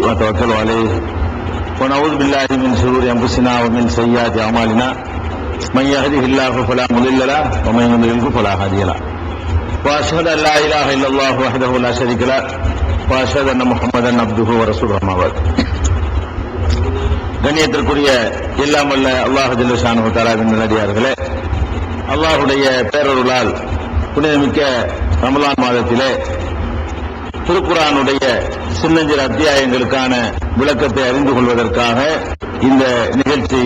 ونتوكل عليه ونعوذ بالله من شرور أنفسنا ومن سيئات أعمالنا من يهده الله فلا مضل له ومن يضلل فلا هادي له وأشهد أن لا إله إلا الله وحده لا شريك له وأشهد أن محمدا عبده ورسوله أما بعد. கண்ணியத்திற்குரிய எல்லாம் வல்ல அல்லாஹ் ஜல்ல ஷானஹு தஆலாவின் நல்லடியார்களே, அல்லாஹ்வுடைய பேரருளால் புனிதமிக்க ரமலான் மாதத்திலே திருக்குர்ஆனுடைய சின்னஞ்சிறு அத்தியாயங்களுக்கான விளக்கத்தை அறிந்து கொள்வதற்காக இந்த நிகழ்ச்சி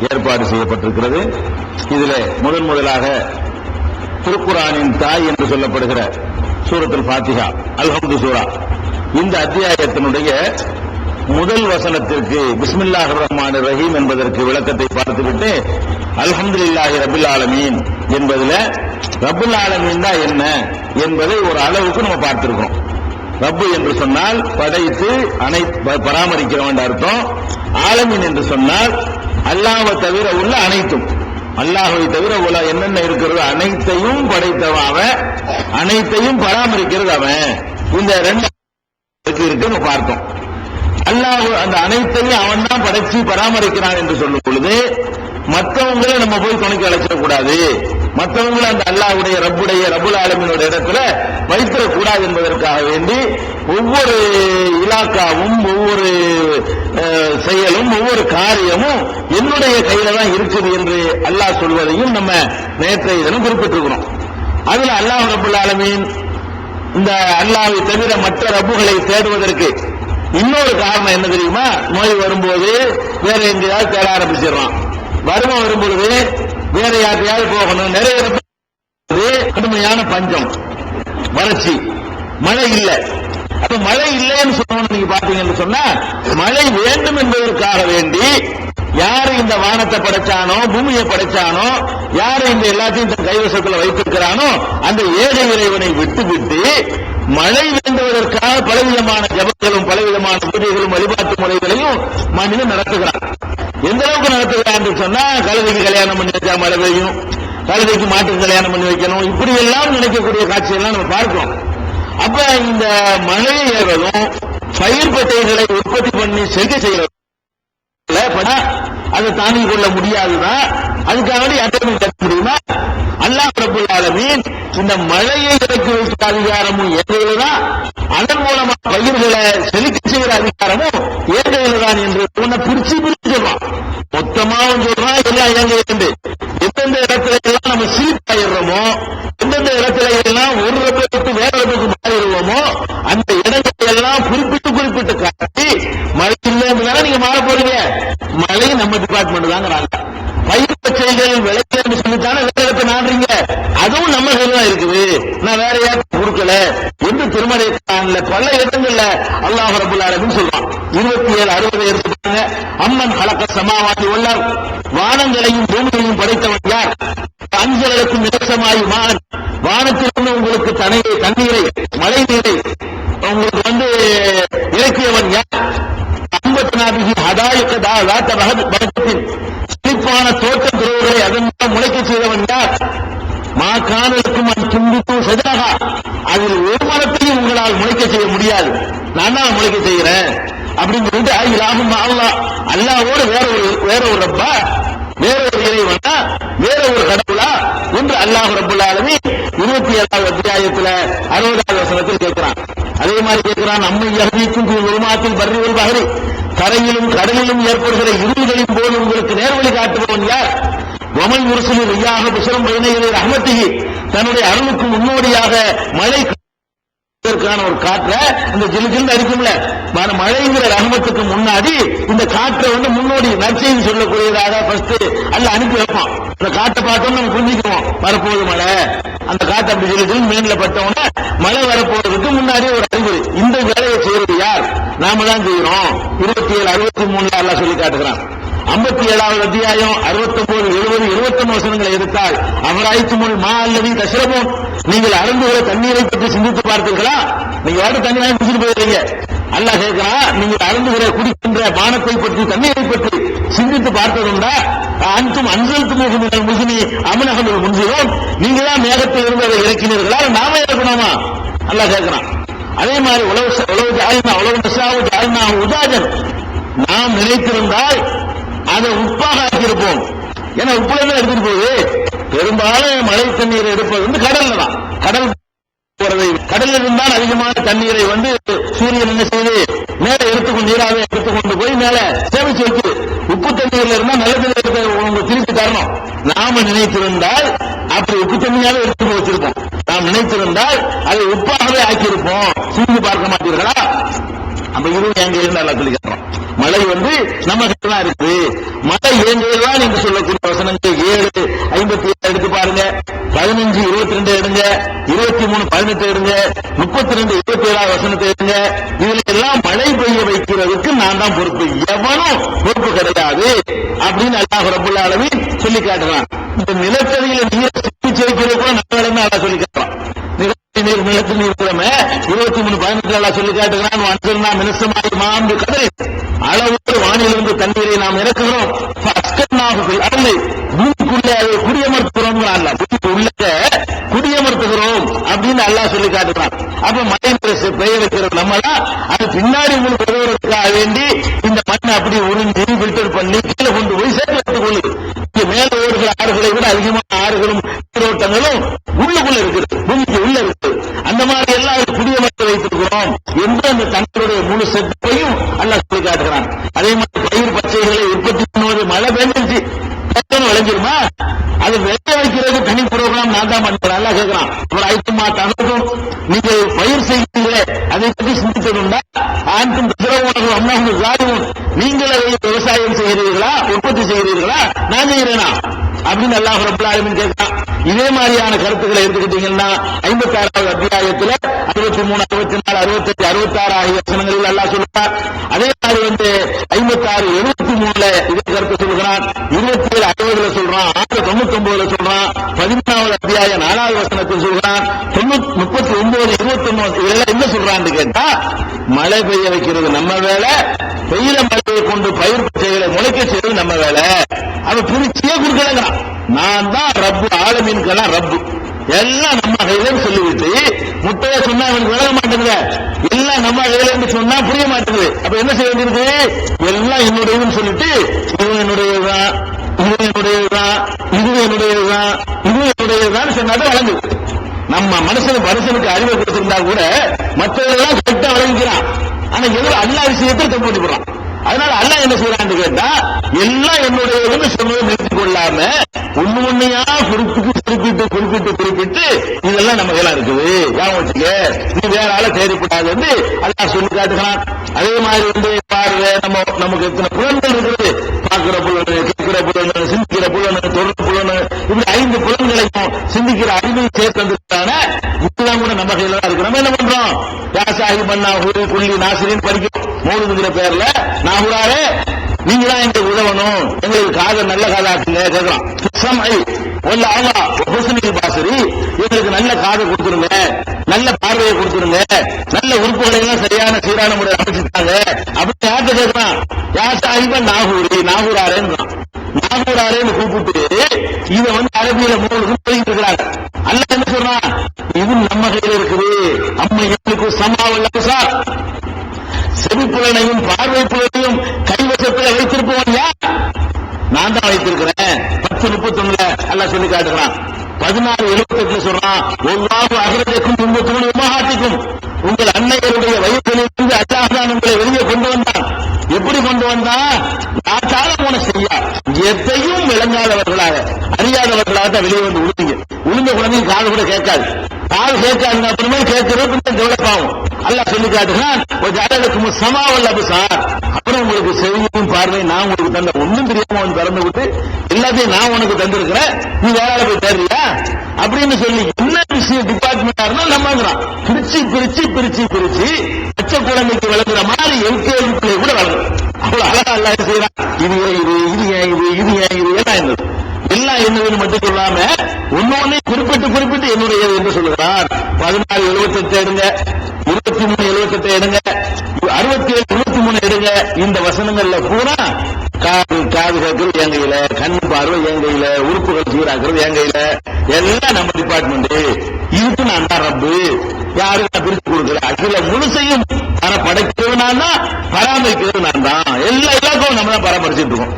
ஏற்பாடு செய்யப்பட்டிருக்கிறது. இதிலே முதலாக திருக்குர்ஆனின் தாய் என்று சொல்லப்படுகிற சூரத்துல் ஃபாத்திஹா அல்ஹம்து சூரா, இந்த அத்தியாயத்தினுடைய முதல் வசனத்திற்கு பிஸ்மில்லாஹிர் ரஹ்மானிர் ரஹீம் என்பதற்கு விளக்கத்தை பார்த்துவிட்டு அல்ஹம்துலில்லாஹி ரப்பில் ஆலமீன் என்பதில் ரப்புல் ஆலமீன் தான் என்ன என்பதை ஒரு அளவுக்கு நம்ம பார்த்திருக்கோம். ரப்பு என்று சொன்னால் படைத்து பராமரிக்கிறவன் அர்த்தம். ஆலமீன் என்று சொன்னால் அல்லாஹ்வை தவிர உள்ள அனைத்தும், அல்லாஹ்வை தவிர உள்ள என்னென்ன இருக்கிறதோ அனைத்தையும் படைத்தவன், அனைத்தையும் பராமரிக்கிறது அவன். இந்த ரெண்டு இருக்கு நம்ம பார்த்தோம். அல்லாஹ் அந்த அனைத்தையும் அவன் தான் படைச்சு பராமரிக்கிறான் என்று சொல்லும் பொழுது மற்றவங்களை நம்ம போய் துணைக்கு அழைச்சிடக்கூடாது, மற்றவங்களை அந்த அல்லாஹ்வுடைய ரப்புல் ஆலமீனுடைய இடத்துல வைத்திடக்கூடாது என்பதற்காக வேண்டி ஒவ்வொரு இலாக்காவும் ஒவ்வொரு செயலும் ஒவ்வொரு காரியமும் என்னுடைய கையில தான் இருக்குது என்று அல்லாஹ் சொல்வதையும் நம்ம நேற்றைய தினம் குறிப்பிட்டிருக்கிறோம். அதுல அல்லாஹ் ரப்புல் ஆலமீன் இந்த அல்லாஹ்வை தவிர மற்ற ரப்புகளை தேடுவதற்கு இன்னொரு காரணம் என்ன தெரியுமா? நோய் வரும்போது வேற எங்கேயாவது தேட ஆரம்பிச்சிடறான், வறுமை வரும்பொழுது வேற யாருக்கையாவது போகணும், நிறைய கடுமையான பஞ்சம், வறட்சி, மழை இல்லை. அப்ப மழை இல்லைன்னு சொன்னோம். நீங்க பாத்தீங்கன்னு சொன்னா மழை வேண்டும் என்பதற்காக வேண்டி யாரு இந்த வானத்தை படைச்சானோ பூமியை படைச்சானோ, யாரு இந்த எல்லாத்தையும் தன் கைவசத்தில் வைத்திருக்கிறானோ அந்த ஏழை இறைவனை விட்டு மழை வேண்டுவதற்காக பலவிதமான ஜபங்களும் பலவிதமான பூஜைகளும் வழிபாட்டு முறைகளையும் மனிதன் நடத்துகிறான். எந்த அளவுக்கு நடத்துகிறான் என்று சொன்னா, கழுதைக்கு கல்யாணம் பண்ணி வச்சா மழை பெய்யும், கழுதைக்கு மாட்டுக்கு கல்யாணம் பண்ணி வைக்கணும், இப்படி எல்லாம் நினைக்கக்கூடிய காட்சியெல்லாம் நம்ம பார்க்கிறோம். அப்ப இந்த மழையை ஏறதும் பயிர் பட்டைகளை உற்பத்தி பண்ணி செய்கிறது அதை தாங்கிக் கொள்ள முடியாதுதான். அதுக்காக அட்டமில் கட்ட முடியுமா? அல்லாஹ் ரப்புல் ஆலமீன் இந்த மழையை இறக்கி வைக்கிற அதிகாரமும் ஏழையில்தான், அதன் மூலமா பயிர்களை செழிக்க செய்கிற அதிகாரமும் ஏழையில்தான் என்று பிரிச்சு சொல்றான். மொத்தமாவும் சொல்றான் எல்லாம் இலங்கை என்று. எந்தெந்த இடத்துல எல்லாம் நம்ம சிரிப்பாயிடுறோமோ, எந்தெந்த இடத்துல எல்லாம் ஒரு ரப்பத்துக்கு வேற ரப்பத்துக்கு மாறிடுவோமோ அந்த இடங்களை எல்லாம் குறிப்பிட்டு காட்டி மழை இல்லைன்னு நீங்க மாற போறீங்க. மழை நம்ம டிபார்ட்மெண்ட் தாங்கிறாங்க. பயிர் பச்சைகள் விளைச்சல் சொல்லித்தானே வேற இடத்தை நாடுறீங்க, அதுவும் நம்ம கையில இருக்குது, நான் வேற யாருக்கும் கொடுக்கல என்று திருமறை பல இடங்கள்ல அல்லாஹ் ரப்புல் ஆலமீன் சொல்றான். 27:60 எடுத்துட்டாங்க. அம்மன் கலக்க சமாவாதி உள்ளார், வானங்களையும் பூமியையும் படைத்தவன் யார்? அஞ்சலுக்கும் இலட்சமாயுமான், வானத்திலிருந்து உங்களுக்கு தண்ணீரை மழை நீரை உங்களுக்கு இறக்கியவன் யார்? செழிப்பான தோட்ட துறவுகளை அதன் மூலம் முளைக்க செய்தவன் யார்? மாக்கானலுக்கும் தும்பிக்கும் சஜாகா, அதில் ஒரு மரத்தையும் உங்களால் முளைக்க செய்ய முடியாது, நான் தான் முளைக்க செய்கிறேன் அப்படின்னு சொல்லிட்டு ஆகிலாகும் அல்லாஹ்வோடு வேற ஒரு ரப்பா, வேற ஒரு இறைவனா, வேற ஒரு கடவுளா என்று அல்லாஹ் ரப்புல் ஆலமீன் 27வது அத்தியாயத்தில் 60வது வசனத்தில் கேட்கிறான். அதே மாதிரி கேட்கிறான், நம்மை யஹ்தீக்கும் உருமாத்தில் பர்ரிவல் பஹரி, கரையிலும் கடலிலும் ஏற்படுகிற இருள்களின் போது உங்களுக்கு நேர்வழி காட்டுபவன் யார்? வமல் முரசலி ரியாக புசரம் பதினைகளை ரஹ்மத்திஹி, தன்னுடைய அருளுக்கு முன்னோடியாக மழை ஒரு காற்ற இந்த ஜிலுஜில் அடிக்கும்ல, மழைங்கிற ரஹமத்துக்கு முன்னாடி இந்த காற்றை முன்னோடி நற்செய்தி சொல்லக்கூடியதாக ஃபர்ஸ்ட் அல்ல அனுப்பி வைப்பான். அந்த காற்றை பார்த்தோம் நம்ம புரிஞ்சுக்குவோம், வரப்போகுது மழை. அந்த காற்று அப்படி ஜிலுஜில் மேன்ல பட்டோம்னா மழை வரப்போறதுக்கு முன்னாடி ஒரு அறிகுறி. இந்த வேலையை செய்யறது யார்? நாம தான் செய்யறோம். 27:63 அல்லாஹ் சொல்லி காட்டுகிறான். 57வது அத்தியாயம் 69, 70, 71 வசனங்களை எடுத்தால் அவராய்த்துமுல் மா அல்லது தஷ்ரபூன், நீங்கள் அருந்துகிற தண்ணீரை பற்றி சிந்தித்து பார்த்தீர்களா? நீங்க வாட்டு தண்ணி வாங்கி குடிச்சிட்டு போயிருக்கீங்க, அல்லாஹ் கேட்கிறான், நீங்கள் அருந்துகிற குடிக்கின்ற பானத்தை பற்றி தண்ணீரை பற்றி சிந்தித்து பார்த்ததுண்டா? அன்றும் அன்சல்து முகமினல் முஸ்லி அமனகமில் முன்சிரோம், நீங்க தான் மேகத்தில் இருந்து அதை இறக்கினீர்களா, நாம இறக்கணுமா? அல்லாஹ் கேட்கிறான். அதே மாதிரி உதாஜன் நாம் நினைத்திருந்தால் அதை உப்பாக ஆக்கியிருப்போம். ஏன்னா உப்புல தான் எடுத்துட்டு போகுது. பெரும்பாலும் மழை தண்ணீரை எடுப்பது வந்து கடல்ல தான். கடல்ல இருந்தால் அதிகமான தண்ணீரை வந்து சூரியன் என்ன செய்து மேல நீராக எடுத்துக்கொண்டு போய் மேல சேமிச்சு வைக்குது. உப்பு தண்ணீர்ல இருந்தா நல்ல தண்ணீர் உங்களுக்கு திருப்பி தரணும். நாம நினைத்திருந்தால் அப்படி உப்பு தண்ணியாவே எடுத்து வச்சிருக்கோம். நாம் நினைத்திருந்தால் அதை உப்பாகவே ஆக்கியிருப்போம். சிந்து பார்க்க மாட்டீர்களா? அப்ப இதுவும் எங்க இருந்து நல்லா சொல்லி கேட்கிறோம். மழை வந்து நம்ம கிட்டலாம் இருக்கு. மழை எங்கெல்லாம் நீங்க சொல்லக்கூடிய வசனங்கள் 7:57 எடுத்து பாருங்க, 15:22 எடுங்க, 23:18 எடுங்க, 32:27 வசனத்தை எடுங்க. இதுல எல்லாம் மழை பெய்ய வைக்கிறதுக்கு நான் தான் பொறுப்பு, எவனும் பொறுப்பு கிடையாது அப்படின்னு அல்லாஹ் ரப்பல் ஆலமீன் சொல்லி காட்டுறான். இந்த நிலத்தடியில நீரை சுற்றி வைக்கிறது கூட நல்ல இடம் தான் சொல்லி காட்டுறான். நிலத்தில் நீர் கூடமே 23:18 சொல்லி காட்டுகிறான். மினசமாய் மாம்பு கடல் அளவோடு வானிலிருந்து தண்ணீரை நாம் இறக்குகிறோம். பூமிக்குள்ளே அதை குடியமர்த்துகிறோம். உள்ள குடியமர்த்துகிறோம் அப்படின்னு அல்லாஹ் சொல்லி காட்டுகிறான். அப்ப மழை பெய்ய வைக்கிறது நம்ம தான். அது பின்னாடி உங்களுக்கு உதவுறதுக்காக வேண்டி இந்த மண்ணை அப்படி உறிஞ்சி ஃபில்டர் பண்ணி கீழே கொண்டு போய் சேர்த்து கொள்ளுது. மேல ஓடுகிற ஆறுகளை விட அதிகமான ஆறுகளும் நீரோட்டங்களும் உள்ளுக்குள்ள இருக்குது, பூமிக்கு உள்ள இருக்குது. அந்த மாதிரி எல்லாம் குடியமர்த்த வைத்திருக்கிறோம் என்று அந்த தண்ணீருடைய முழு செட்டையும் அல்லாஹ் சொல்லி காட்டுகிறான். அதே மாதிரி பயிர் பச்சைகளை உற்பத்தி பண்ணுவது மழை பெஞ்சிருச்சு விளைஞ்சிருமா? அது வெள்ள வைக்கிறது தனி புரோகிராம் நான் தான் பண்றேன். நல்லா கேட்கிறான். ஒரு ஐட்டமா தகவலும் நீங்க பயிர் செய்கிறீங்களே அதை பற்றி சிந்தித்ததுண்டா? ஆண்டும் பிறகு அம்மாவும் ஜாதிவும் நீங்கள் அதை விவசாயம் செய்கிறீர்களா, உற்பத்தி செய்கிறீர்களா, நான் செய்கிறேனா அப்படின்னு அல்லாஹ் ரப்பல் ஆலமீன் கேட்கிறான். இதே மாதிரியான கருத்துக்களை எடுத்துக்கிட்டீங்கன்னா 56வது அத்தியாயத்தில் 63, 64, 65, 66 ஆகிய வசனங்களில் அல்லாஹ் சொல்றான். அதே மாதிரி 56, 73 இதே கருத்து சொல்கிறான். 27, 60 சொல்றான். 6, 99 சொல்றான். 13வது அத்தியாயம் 4வது வசனத்தில் சொல்றான். 39, 21 இதெல்லாம் என்ன சொல்றான்னு கேட்டா, மழை பெய்ய வைக்கிறது நம்ம வேலை, பெய்யுற மழையை கொண்டு பயிர் பச்சைகளை முளைக்க செய்வது நம்ம வேலை. அவன் பிரிச்சியே கொடுக்கலங்கிறான். நான் தான் ரப்பு, ஆலமீன்கெல்லாம் ரப்பு, எல்லாம் நம்ம கையிலன்னு சொல்லிவிட்டு முட்டையை சொன்னா அவனுக்கு விளங்க மாட்டேங்குது. எல்லாம் நம்ம கையில சொன்னா புரிய மாட்டேங்குது. அப்ப என்ன செய்ய வேண்டியிருக்கு? எல்லாம் என்னுடையதுன்னு சொல்லிட்டு இதுவும் என்னுடையதுதான், இதுவும் என்னுடையதுதான், இதுவும் என்னுடையதுதான், இதுவும் என்னுடையதுதான் சொன்னாதான் வழங்குது. நம்ம மனுஷனுக்கு அறிவை கொடுத்திருந்தா கூட மற்றவர்களெல்லாம் கரெக்டா வழங்கிக்கிறான். ஆனா எவ்வளவு அல்லா விஷயத்தை தப்பு பண்ணி போடுறான். அதனால அல்லாஹ் என்ன செய்யறான்னு கேட்டா, எல்லாம் என்னுடையதுன்னு சொல்வதை நிறுத்திக் கொள்ளாம ஒண்ணு ஒண்ணையா குறிப்பிட்டு இதெல்லாம் நம்ம கையில இருக்குது, ஞாபகம் நீ வேற ஆள தேடிப்படாது என்று அல்லாஹ் சொல்லி காட்டுகிறான். அதே மாதிரி பாருங்க, நமக்கு எத்தனை புலன்கள் இருக்குது. பார்க்கிற புலனு, கேட்கிற புலனு, சிந்திக்கிற புலனு, தொடர் புலனு, இப்படி 5 புலன்களையும் சிந்திக்கிற அறிவையும் சேர்த்ததுக்கான இதெல்லாம் கூட நம்ம கையில தான் இருக்கு. நம்ம என்ன பண்றோம்? யாசாஹி மன்னா குள்ளி நாசிரின் படிக்கிறோம். மௌலிதுங்கிற பேர்ல நாகூராரே நீங்க தான் எங்களுக்கு உதவணும், எங்களுக்கு காதை நல்ல காதாக்குங்க கேட்கலாம். பாசரி எங்களுக்கு நல்ல காதை கொடுத்துருங்க, நல்ல பார்வையை கொடுத்துருங்க, நல்ல உறுப்புகளை எல்லாம் சரியான சீரான முறையில் அமைச்சுட்டாங்க அப்படின்னு யார்கிட்ட கேட்கலாம்? யாசாஹிப நாகூராரேன்னு நாகூராரேன்னு கூப்பிட்டு இதை அரபியில 3 போயிட்டு இருக்கிறாங்க. அல்லாஹ் என்ன சொல்றான்? இது நம்ம கையில் இருக்குது. அம்மா எங்களுக்கு சமாவல்ல சார், செவிப்புலனையும் பார்வை புலனையும் கைவசத்தில் வைத்திருப்பவன் யார்? நான் தான் வைத்திருக்கிறேன். 10:31 அல்லாஹ் சொல்லி காட்டுகிறான். 16:78 சொல்றான். ஒவ்வாறு அகரத்துக்கும் துன்பத்துக்கும் உமஹாத்திக்கும், உங்கள் அன்னையருடைய வயிற்றிலிருந்து அல்லாஹ் தான் உங்களை வெளியே கொண்டு வந்தான். எப்படி கொண்டு வந்தான்? நாட்டாளமான செய்யா எதையும் விளங்காதவர்களாக அறியாதவர்களாக வெளியே வந்து உளுந்த குழந்தை காது கூட கேட்காது. காது கேட்காது அப்புறமே கேட்கிறது டெவலப் ஆகும். அல்லாஹ் சொல்லி காட்டுகிறான். சமாவல்ல சார், அப்புறம் உங்களுக்கு செவியும் பார்வை நான் உங்களுக்கு தந்த ஒன்னும் தெரியாம அவன் திறந்து விட்டு எல்லாத்தையும் நான் உனக்கு தந்திருக்கிறேன், நீ வேற போய் தேடுறியா அப்படின்னு சொல்லி என்ன விஷயம் டிபார்ட்மெண்டா இருந்தாலும் நம்மங்கிறான். பிரிச்சு பச்சை குழந்தைக்கு விளங்குற மாதிரி எல்கேஜி கூட வளரும். அவ்வளவு அழகா எல்லாம் செய்யறான். இது எல்லாம் என்னதுன்னு மட்டும் சொல்லாம ஒன்னொன்னே குறிப்பிட்டு என்னுடையது என்று சொல்லுகிறார். 16:78 எடுங்க, 23:78 எடுங்க, 67:23 எடுங்க. இந்த வசனங்கள்ல பூரா காது கேட்கறது என் கையில, கண் பார்வை என் கையில, உறுப்புகள் சீராக்குறது என் கையில, எல்லாம் நம்ம டிபார்ட்மெண்ட். இதுக்கு நான் தான் ரப்பு, யாரும் நான் பிரிச்சு கொடுக்கல. அகில முழுசையும் படைக்கிறது நான் தான், பராமரிக்கிறது நான் தான். எல்லா இலாக்காவும் நம்ம தான் பராமரிச்சுட்டு இருக்கோம்.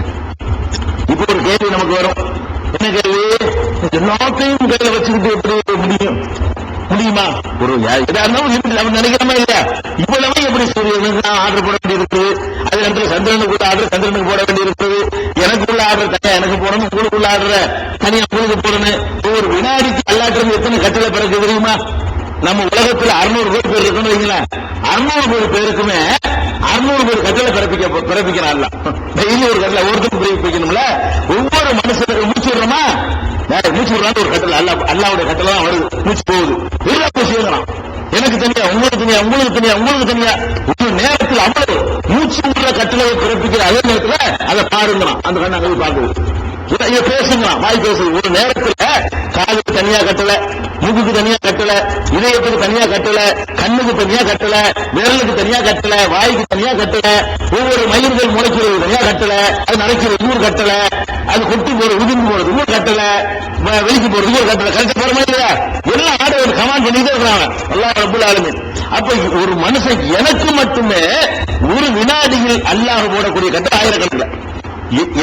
இப்ப ஒரு கேள்வி நமக்கு வரும், என்ன கேள்வி? எல்லாத்தையும் கையில வச்சுக்கிட்டு எப்படி முடியுமா? ஒரு நம்ம நினைக்கிறோமா இல்லையா? இவ்வளவு எப்படி சூரியனுக்கு ஆர்டர் போட வேண்டி இருக்குது, அது இடத்துல சந்திரனுக்கு ஆர்டர் சந்திரனுக்கு போட வேண்டி இருக்குது, எனக்குள்ள ஆர்டர் தனியா எனக்கு போடணும், உங்களுக்குள்ள ஆர்டர் தனியா உங்களுக்கு போடணும். ஒரு வினாடிக்கு அல்லாட்டிருந்து எத்தனை கட்டளை பிறகு தெரியுமா? நம்ம உலகத்தில் 600 கோடி பேர் இருக்கணும் வைங்களேன், 600 கோடி பேருக்குமே 600 கோடி கட்டளை பிறப்பிக்கிறான்ல. டெய்லி ஒரு கட்டளை ஒருத்தருக்கு பிறப்பிக்கணும்ல. ஒவ்வொரு மனுஷனுக்கு மூச்சு விடுறோமா, மூச்சு விடுறான்னு ஒரு கட்டளை அல்லாவுடைய கட்டளை தான் வருது. மூச்சு போகுது, எல்லா விஷயம் எனக்கு தனியா, உங்களுக்கு தனியா, உங்களுக்கு தனியா, உங்களுக்கு தனியா. ஒரு நேரத்தில் அவ்வளவு மூச்சு விடுற கட்டளையை பிறப்பிக்கிற அதே நேரத்தில் அதை பாருங்களாம், அந்த கண்ணை அங்கே பார்க்குது. இதை பேசுங்களாம், வாய் பேசுது. ஒரு நேரத்தில் காதுக்கு தனியா கட்டளை, மூக்குக்கு தனியா கட்டளை, இதயத்துக்கு தனியா கட்டளை, கண்ணுக்கு தனியா கட்டளை, விரலுக்கு தனியா கட்டளை, வாய்க்கு தனியா கட்டளை, ஒவ்வொரு மயிர்கள் முளைக்கிறது தனியா கட்டளை, அது நடக்கிறது இன்னொரு கட்டளை, அது கொட்டி போறது உதிர்ந்து போறது இன்னொரு கட்டளை, வெளிக்கு போறது இன்னொரு கட்டளை. கரெக்டா போறமா இல்லையா? எல்லாம் ஆர்டர் கமாண்ட் பண்ணிட்டே இருக்கிறாங்க அல்லாஹ் ரப்பல் ஆலமீன். அப்ப ஒரு மனுஷன் எனக்கு மட்டுமே ஒரு வினாடியில் அல்லாஹ் போடக்கூடிய கட்டளை ஆயிரக்கணக்கில்.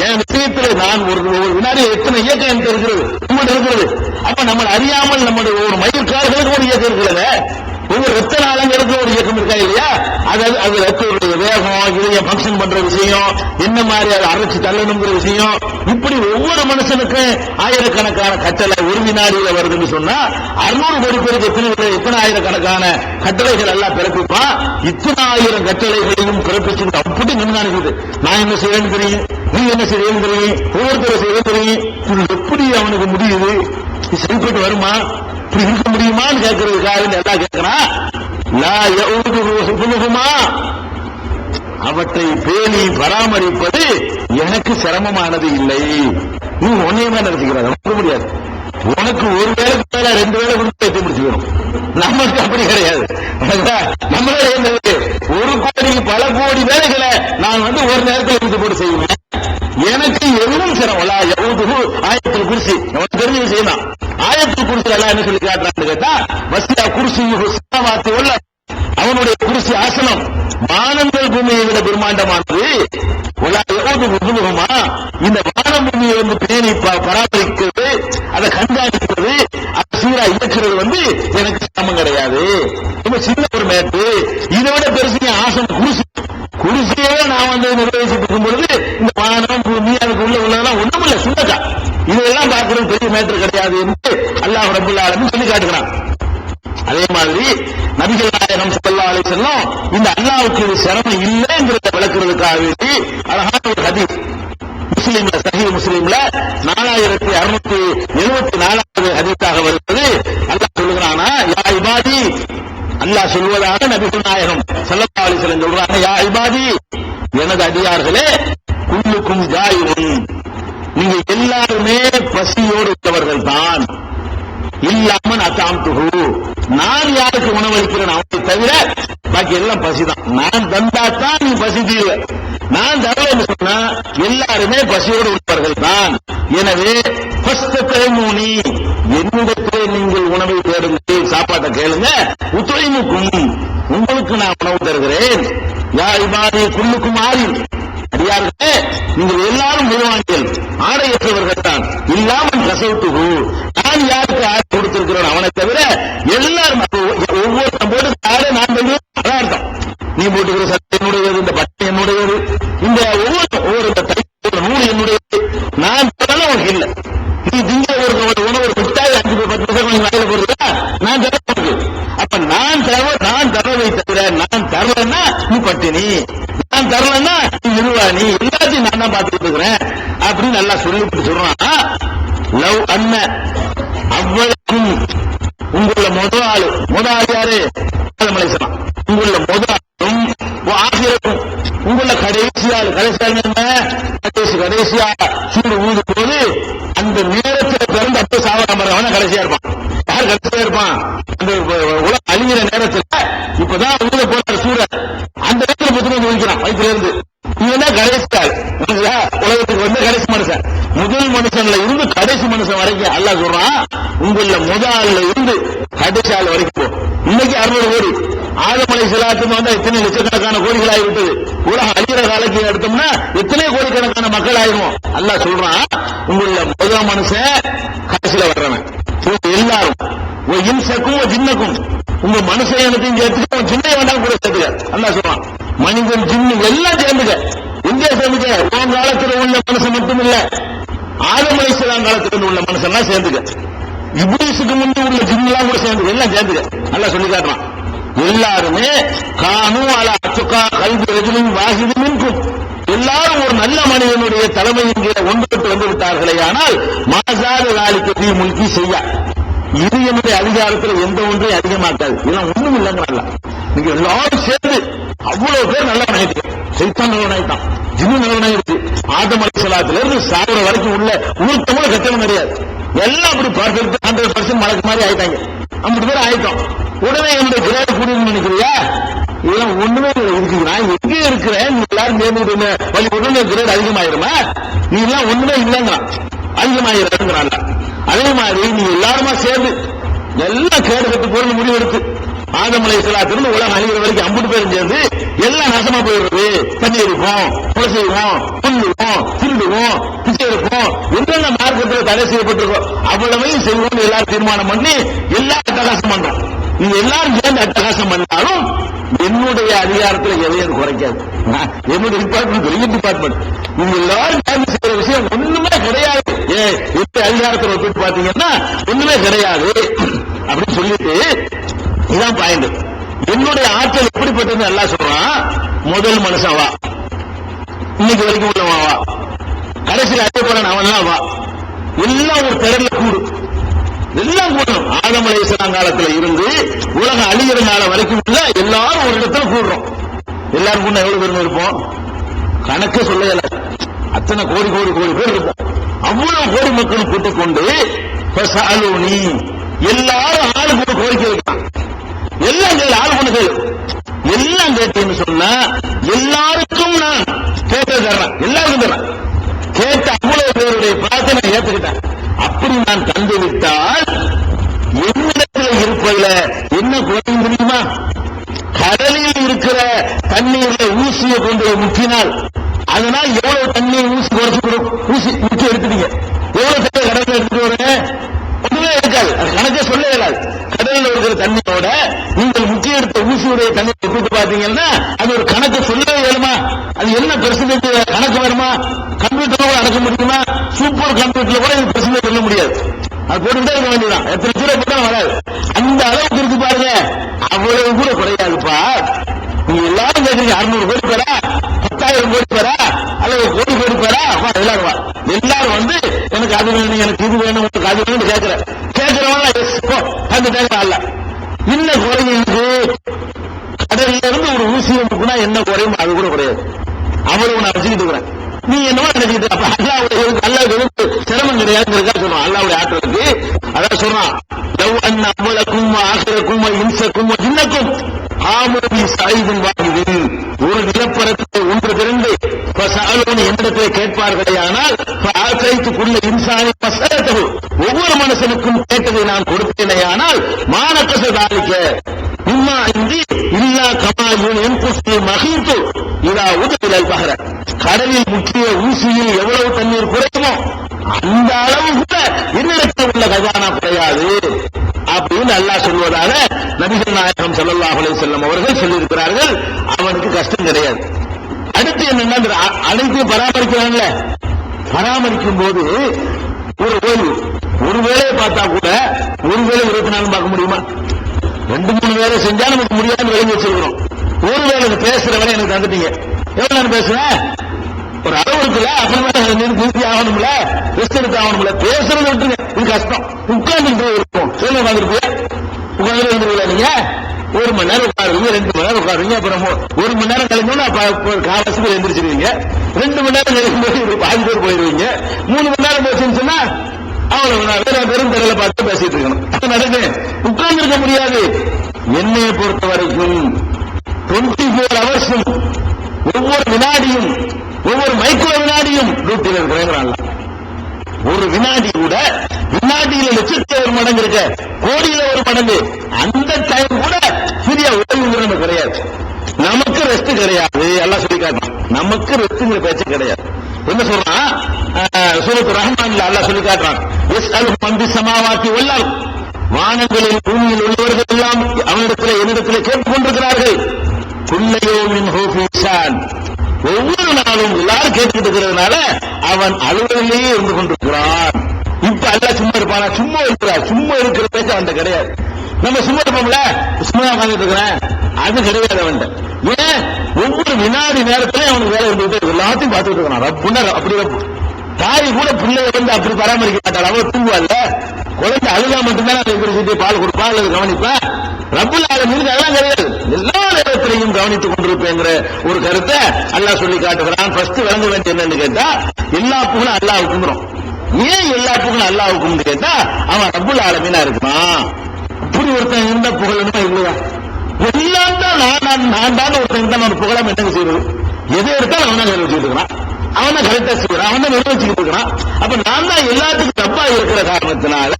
என் விஷயத்தில் நான் ஒரு வினாடியில் எத்தனை இயக்கம் எனக்கு இருக்கிறது, உங்கள்கிட்ட இருக்கிறது. அப்ப நம்ம அறியாமல் நம்முடைய ஒரு மயிர்கால்களுக்கு ஒரு இயக்கம் இருக்கிறது, ஒவ்வொரு ரத்த நாளங்களுக்கு ஒரு இயக்கம் இருக்கா இல்லையா? அது ரத்தோடைய வேகம், இதய பங்கன் பண்ற விஷயம், என்ன மாதிரி அதை அரைச்சு தள்ளணுங்கிற விஷயம், இப்படி ஒவ்வொரு மனுஷனுக்கும் ஆயிரக்கணக்கான கட்டளை ஒரு வினாடியில வருதுன்னு சொன்னா 600 கோடி பேருக்கு எத்தனை ஆயிரக்கணக்கான கட்டளைகள் எல்லாம் பிறப்பிப்பான். இத்தனை ஆயிரம் கட்டளைகளையும் பிறப்பிச்சு அப்படி நினைக்குது. நான் என்ன செய்யணும் தெரியும், நீ என்ன செய்யணும் தெரியும், ஒவ்வொருத்தரும் செய்ய தெரியும். எப்படி அவனுக்கு முடியுது? சரிப்பட்டு வருமா? இப்படி இருக்க முடியுமான்னு கேட்கறதுக்காக எல்லாம் கேட்கிறான். அவற்றை பேணி பராமரிப்பது எனக்கு சிரமமானது இல்லை. நீ ஒன்னையுமே நினைச்சுக்கிறாங்க முடியாது. உனக்கு ஒரு வேலைக்கு மேல 2 வேலை கொடுத்து வைத்து முடிச்சுக்கணும். நமக்கு அப்படி கிடையாது. நம்மளே ஒரு கோடிக்கு பல கோடி வேலைகளை நான் ஒரு நேரத்தில் எடுத்து போட்டு செய்வேன். எனக்கு எதுவும் சிரமம் ஆயத்தில் குருசி அவன் தெரிஞ்சு செய்யலாம். ஆயத்தில் குருசி எல்லாம் என்ன சொல்லி காட்டுறான்னு கேட்டா, வசியா குருசி உள்ள அவனுடைய குருசி ஆசனம் வானங்கள் பூமியை விட பிரம்மாண்டமானது. இந்த வானம் பூமியை பேணி பராமரிக்கிறது, அதை கண்காணிக்கிறது, அதை சீரா இயக்கிறது எனக்கு சிரமம் கிடையாது. இப்ப சின்ன ஒரு மேட்டு இதை விட பெருசு ஆசனம் குருசி. குருசியவே நான் நிர்வகிச்சுட்டு இருக்கும் பொழுது இந்த வானம் பூமி அதுக்கு உள்ளதெல்லாம் ஒண்ணும் இல்ல, சுண்டக்கா. இதெல்லாம் பார்க்கறது பெரிய மேட்டர் கிடையாது என்று அல்லாஹ் ரப்பல் ஆலமீன் சொல்லி காட்டுகிறான். அதே மாதிரி நபிகள் நாயகம் ஸல்லல்லாஹு அலைஹி வஸல்லம் இந்த அல்லாஹ்வுக்கு இது சிரமம் இல்லைங்கிறத விளக்குறதுக்காக வேண்டி அழகான ஒரு ஹதீஸ் முஸ்லிம்ல, சஹீஹ் முஸ்லிம்ல 4674வது ஹதீஸாக வருகிறது. அல்லாஹ் சொல்லுகிறானா, யா இபாதி, அல்லாஹ் சொல்வதாக நபிகள் நாயகம் ஸல்லல்லாஹு அலைஹி வஸல்லம் சொல்றாங்க, யா இபாதி, எனது அடியார்களே, குல்லுக்கும் ஜாயிஉன், நீங்க எல்லாருமே பசியோடு உள்ளவர்கள் தான். இல்லாமல் அத்தாம்துஹு, நான் யாருக்கு உணவளிக்கிறேன் அவனை தவிர பாக்கி எல்லாம் பசிதான். நான் தந்தாத்தான் நீ பசி தீர்வ, நான் தரலன்னு சொன்னா எல்லாருமே பசியோடு உள்ளவர்கள் தான். எனவே ஃபஸ்தகீமுனி, என்னிடத்திலே நீங்கள் உணவை தேடுங்கள், சாப்பாட்டை கேளுங்க. உத்இமுக்கும், உங்களுக்கு நான் உணவு தருகிறேன். யா இபாதி குல்லுக்கும் ஆரின், அடியார்களே நீங்கள் எல்லாரும் முழுவாங்கள், ஆடையற்றவர்கள் தான். இல்லாமல் கசவுத்துகு, நான் யாருக்கு ஆடை கொடுத்திருக்கிறேன் அவனை தவிர எல்லாரும். ஒவ்வொரு போட்டு ஆடை நான் சொல்லுவேன், அதான் அர்த்தம். நீ போட்டுக்கிற சட்டை என்னுடையது, இந்த பட்டை என்னுடையது, இந்த ஒவ்வொரு நூறு என்னுடையது. நான் தரல உனக்கு இல்லை. நீ திங்க ஒரு உணவு மிட்டாய் 5-10 வாயில போடுறதா நான் தர உனக்கு. அப்ப நான் தரவை தவிர நான் தரலன்னா நீ பட்டினி, நான் தரலன்னா நீ நிர்வாணி, எல்லாத்தையும் நான் தான் பார்த்துட்டு இருக்கிறேன் அப்படின்னு நல்லா சொல்லிட்டு சொல்றான். லவ் அண்ண அவ்வளவும் உங்கள முதல் ஆளு யாரு? மலேசலாம். உங்கள முதல் ஆளும் ஆசிரியரும் உங்கள கடைசியா சூடு ஊது போது அந்த நேரத்தில் பிறந்து அப்போ சாவராம கடைசியா இருப்பான். யார் கடைசியா இருப்பான்? அந்த உலக அழிகிற நேரத்தில் இப்பதான் ஊத போற சூட அந்த நேரத்தில் புத்தகம் ஒழிக்கிறான் வயிற்றுல இருந்து. இவன் தான் கடைசி ஆள், உலகத்துக்கு கடைசி மனுஷன். முதல் மனுஷன்ல இருந்து கடைசி மனுஷன் வரைக்கும் அல்லாஹ் சொல்றான், உங்கள முதல்ல இருந்து கடைசி ஆள் வரைக்கும். இன்னைக்கு 600 கோடி, ஆதம் அலைஹிஸ்ஸலாத்துக்கு வந்தா எத்தனை லட்சக்கணக்கான கோடிகள் ஆகிவிட்டது. உலகம் அழிகிற காலக்கு எடுத்தோம்னா எத்தனை கோடிக்கணக்கான மக்கள் ஆயிரும். அல்லாஹ் சொல்றான், உங்கள முதல் மனுஷன் கடைசியில வர்றவன் எல்லாரும் இன்சக்கும் ஜின்னக்கும், உங்க மனுஷ இனத்தையும் சேர்த்துக்க, சின்ன வேண்டாம் கூட சேர்த்துக்க. அல்லாஹ் சொல்றான், மனிதன் ஜின்னு எல்லாம் சேர்ந்துக்க. எங்கே சேர்ந்துக்க? உன் காலத்தில் உள்ள மனுஷன் மட்டும் இல்ல, ஆதம் அலைஹிஸ்ஸலாம் காலத்தில் உள்ள மனுஷன் எல்லாம் சேர்ந்துக்க. இப்லீஸுக்கு முன்பு உள்ள ஜின்னெல்லாம் கூட சேர்ந்து எல்லாம் சேர்ந்துக்க. அல்லாஹ் சொல்லி காட்டுறான், எல்லாருமே கானு அலா அத்துகா கல்வி ரஜுலின் வாஹிதும் மின்கும், எல்லாரும் ஒரு நல்ல மனிதனுடைய தலைமையின் கீழே ஒன்றுபட்டு வந்து விட்டார்களே, ஆனால் மாசாத நாளைக்கு தீ முல்கி செய்ய, இது என்னுடைய அதிகாரத்தில் எந்த ஒன்றையும் அதிகமாக்காது. இதெல்லாம் ஒண்ணும் இல்லைங்கிறாங்க. நீங்க எல்லாரும் சேர்ந்து அவ்வளவு பேர் நல்ல நாயிட்டு, சைத்தான் நல்ல நாயிட்டான், ஜின்னு நல்ல நாயிடுச்சு. ஆதம் அலைஹிஸ்ஸலாத்துல இருந்து சாகுற வரைக்கும் உள்ள உருத்தமுள்ள கட்டணம் கிடையாது. எல்லாம் அப்படி பர்ஃபெக்ட் 100% மலக்கு மாதிரி ஆயிட்டாங்க. 50 பேர் ஆயிட்டோம். உடனே என்னுடைய கிரேட் கூடியன்னு நினைக்கிறியா? இதெல்லாம் ஒண்ணுமே இருக்கு. நான் எங்கே இருக்கிறேன், நீ எல்லாரும் நேர்ந்து வழி உடனே கிரேட் அதிகமாயிருமா? நீ எல்லாம் ஒண்ணுமே இல்லைங்கிறான், அதிகமாயிருங்கிறான். அதே மாதிரி நீ எல்லாருமா சேர்ந்து எல்லாம் கேடு கட்டு போறது முடிவெடுத்து ஆதம் அலைஹிஸ்ஸலாத்திலிருந்து உலகம் அழிகிற வரைக்கும் 50 பேரும் சேர்ந்து எல்லாம் நாசமா போயிடுறது. தண்ணி எடுப்போம், கொலை செய்வோம், புல்லுவோம், திருடுவோம், பிச்சை எடுப்போம், என்னென்ன மார்க்கத்தில் தடை செய்யப்பட்டிருக்கோம் அவ்வளவையும் செய்வோம் எல்லாரும் தீர்மானம் பண்ணி எல்லாம் அட்டகாசம் பண்றோம். நீங்க எல்லாரும் சேர்ந்து அட்டகாசம் பண்ணாலும் என்னுடைய அதிகாரத்தில் எதையும் குறைக்காது. என்னுடைய டிபார்ட்மெண்ட் பெரிய டிபார்ட்மெண்ட். நீங்க எல்லாரும் சேர்ந்து செய்யற விஷயம் ஒண்ணுமே கிடையாது. எப்படி அதிகாரத்தில் ஒப்பிட்டு பாத்தீங்கன்னா ஒண்ணுமே கிடையாது அப்படின்னு சொல்லிட்டு, இதான் பாயிண்ட். என்னுடைய ஆற்றல் எப்படிப்பட்டது எல்லாம் சொல்றான். முதல் மனுஷன் வா, இன்னைக்கு வரைக்கும் உள்ளவன் வா, கடைசியில் அதே போல அவன்லாம் வா, எல்லாம் ஒரு திரள்ல கூடு, எல்லாம் கூடணும். ஆதம் அலைஹிஸ்ஸலாம் காலத்துல இருந்து உலகம் அழிகிற காலம் வரைக்கும் உள்ள எல்லாரும் ஒரு இடத்துல கூடுறோம். எல்லாரும் கூட எவ்வளவு பேர் இருப்போம் கணக்கே சொல்லல, அத்தனை கோடி கோடி கோடி பேர் இருப்போம். அவ்வளவு கோடி மக்கள் கூட்டிக் கொண்டு ஃபஸஅலூனி, எல்லாரும் ஆளுக்கு ஒரு கோரிக்கை வைக்கலாம். எல்லாம் கேளு, ஆள் கொண்டு கேளு, எல்லாம் கேட்டேன்னு சொன்னா எல்லாருக்கும் நான் கேட்டது தர்றேன், எல்லாருக்கும் தர்றேன். கேட்ட அவ்வளவு பேருடைய பிரார்த்தனை ஏற்றுக்கிட்டேன். அப்படி நான் தந்துவிட்டால் என்னிடத்தில் இருப்பதில் என்ன குறையும் தெரியுமா? கடலில் இருக்கிற தண்ணீரை ஊசியை கொண்டு முக்கினால் அதனால் எவ்வளவு தண்ணீர் ஊசி குறைச்சுக்கணும். ஊசி முக்கி எடுத்துட்டீங்க, எவ்வளவு தண்ணீர் கடலில் எடுத்துட்டு வரேன் ஒன்றுமே இருக்காது, அது கணக்கே சொல்ல இயலாது. கடலில் இருக்கிற தண்ணியோட நீங்கள் முக்கிய எடுத்த ஊசியுடைய தண்ணி ஒப்பிட்டு பார்த்தீங்கன்னா அது ஒரு கணக்கு சொல்லவே இயலுமா? அது என்ன பெர்சன்டேஜ் கணக்கு வருமா? கம்ப்யூட்டர்ல கூட அடக்க முடியுமா? சூப்பர் கம்ப்யூட்டர்ல கூட இது பெர்சன்டேஜ் சொல்ல முடியாது. அது போட்டுக்கிட்டே இருக்க வேண்டியதான், எத்தனை கீழே போட்டாலும் வராது. அந்த அளவுக்கு இருக்கு பாருங்க, அவ்வளவு கூட குறையாதுப்பா. நீங்க எல்லாரும் கேட்குறீங்க 600 கோடி பேரா, 10,000 கோடி பேரா, அல்லது கோடி கோடி பேரா? எல்லாரும் எல்லாரும் வந்து எனக்கு அது வேணும், எனக்கு இது வேணும், உங்களுக்கு அது வேணும் கேட்கிறவங்க அந்த கேட்கலாம். அல்ல இன்னும் குறையுது. கடல்ல இருந்து ஒரு ஊசியை முக்குனா என்ன குறையும்? அது கூட குறையாது. அவ்வளவு நான் வச்சுக்கிட்டு இருக்கிறேன். நீ என்னவோ நினைச்சுக்கிட்டு அப்ப அல்லாவுக்கு சிரமம் கிடையாதுங்கிறதா சொல்றான். அல்லாவுடைய ஆற்றலுக்கு அதான் சொல்றான், லவ் அன் அவ்வளக்கும் ஆசிரக்கும் இன்சக்கும் ஜின்னக்கும் ஆமதி சாயிதும் வாங்கிதில், ஒரு நிலப்பரத்தை ஒன்று திரண்டு என்னிடத்தை கேட்பார்களே ஆனால் ஆசைத்துக்குள்ள இன்சானி பசரத்தகு, ஒவ்வொரு மனுஷனுக்கும் கேட்டதை நான் கொடுத்தேனே ஆனால் மானக்கசதாலிக்க உம்மா இன்றி இல்லா கமாயூன் என் புஷ்டி மகிழ்த்து இதா உதவிகள் பகர, கடலில் முக்கிய ஊசியில் எவ்வளவு தண்ணீர் குறையுமோ அந்த அளவு கூட என்னிடத்தில் உள்ள கஜானா குறையாது அப்படின்னு அல்லாஹ் சொல்வதாக நபிகள் நாயகம் ஸல்லல்லாஹு அலைஹி வஸல்லம் அவர்கள் சொல்லியிருக்கிறார்கள். அவனுக்கு கஷ்டம் கிடையாது. அடுத்து என்னன்னா, அனைத்தையும் பராமரிக்கிறாங்கல்ல, பராமரிக்கும் போது ஒரு ஓய்வு, ஒரு வேலையை பார்த்தா கூட ஒரு வேலை 24 பார்க்க முடியுமா? 2-3 வேலை செஞ்சா நமக்கு முடியாதுன்னு விளங்கி வச்சிருக்கிறோம். ஒரு வேலை பேசுற வேலை எனக்கு தந்துட்டீங்க, எவ்வளவு நேரம் பேசுறேன்? ஒரு அளவு இருக்குல்ல, அப்புறம் நிறுத்தி ஆகணும்ல, ரெஸ்ட் எடுத்து ஆகணும்ல. பேசுறது விட்டுருங்க, இது கஷ்டம். உட்கார்ந்து இருக்கும், சொல்ல வந்துருப்பிய உட்கார்ந்து வந்துருக்கல. நீங்க 1 மணி நேரம் உட்காருவீங்க, 2 மணி நேரம் உட்காருவீங்க, அப்புறம் 1 மணி நேரம் கழிஞ்சோம் காலத்துக்கு எந்திரிச்சிருவீங்க. 2 மணி நேரம் கழிக்கும்போது பாதி பேர் போயிருவீங்க. 3 மணி நேரம் பேசுன்னு சொன்னா அவ்வளவு பெரும் கடலை பார்த்து பேசிட்டு இருக்கணும். அது நடக்கு, உட்கார்ந்து இருக்க முடியாது. என்னையை பொறுத்த வரைக்கும் 24 ஹவர்ஸும் ஒவ்வொரு வினாடியும் ஒவ்வொரு மைக்ரோ வினாடியும் டியூட்டியில் இருக்கிறாங்க. ஒரு வினாடி கூட, வினாடியில லட்சத்துல ஒரு மடங்கு இருக்க, கோடியில ஒரு மடங்கு, அந்த டைம் கூட ஃப்ரீயா ஓய்வு கிடையாது. நமக்கு ரெஸ்ட் கிடையாது. எல்லாம் சொல்லி காட்டணும், நமக்கு ரெஸ்ட்ங்கிற பேச்சு கிடையாது. என்ன சொல்றான் சூரத்து ரஹ்மான்ல அல்லாஹ் சொல்லி காட்டுறான், யஸ்அலு மன் பிஸ் ஸமாவாத்தி வல் அர்த், வானங்களில் பூமியில் உள்ளவர்கள் எல்லாம் அவனிடத்தில் என்னிடத்தில் கேட்டுக் கொண்டிருக்கிறார்கள். குல்ல யௌமின் ஹூ ஃபீ ஷான், ஒவ்வொரு நாளும் எல்லாரும் கேட்டுக்கிட்டு இருக்கிறதுனால அவன் அலுவலிலேயே இருந்து கொண்டிருக்கிறான். இப்ப அல்லாஹ் சும்மா இருப்பானா? சும்மா இருக்கிறார். சும்மா இருக்கிற பேச்சு அவன் கிடையாது. நம்ம சும்மா இருப்போம்ல, சும்மா உட்காந்துட்டு இருக்கிறேன், அது கிடையாது அவன். ஏன்? ஒவ்வொரு வினாடி நேரத்திலே அவனுக்கு வேலை இருந்துட்டு எல்லாத்தையும் பார்த்துட்டு இருக்கான். ரப்புன்னா அப்படி தாய் கூட பிள்ளைய வந்து அப்படி பராமரிக்க மாட்டாள். அவன் தூங்குவாள்ல, குழந்தை அழுதா மட்டும்தான் அதை பால் கொடுப்பா அல்லது கவனிப்பா. ரப்புல் ஆலமீனுக்கு அதெல்லாம் கிடையாது. எல்லா நேரத்திலையும் கவனித்துக் கொண்டிருப்பேங்கிற ஒரு கருத்தை அல்லாஹ் சொல்லி காட்டுகிறான். ஃபர்ஸ்ட் விளங்க வேண்டிய என்னன்னு கேட்டா, எல்லா புகழும் அல்லாஹ்வுக்குங்கிறோம். ஏன் எல்லா புகழும் அல்லாஹ்வுக்குன்னு கேட்டா, அவன் ரப்புல் ஆலமீனா இருக்கான். அப்படி ஒருத்தன் இருந்த புகழணுமா இல்லையா? எல்லாம் தான் நான் தான் ஒருத்தன் தான் ஒரு புகழம் என்ன செய்வது? எதை எடுத்தாலும் அவன் தான் நிறைவேற்றிட்டு இருக்கிறான், அவன் தான் கரெக்டா செய்யறான், அவன் தான் நிறைவேற்றிட்டு இருக்கிறான். அப்ப நான் தான் எல்லாத்துக்கும் தப்பா இருக்கிற காரணத்தினால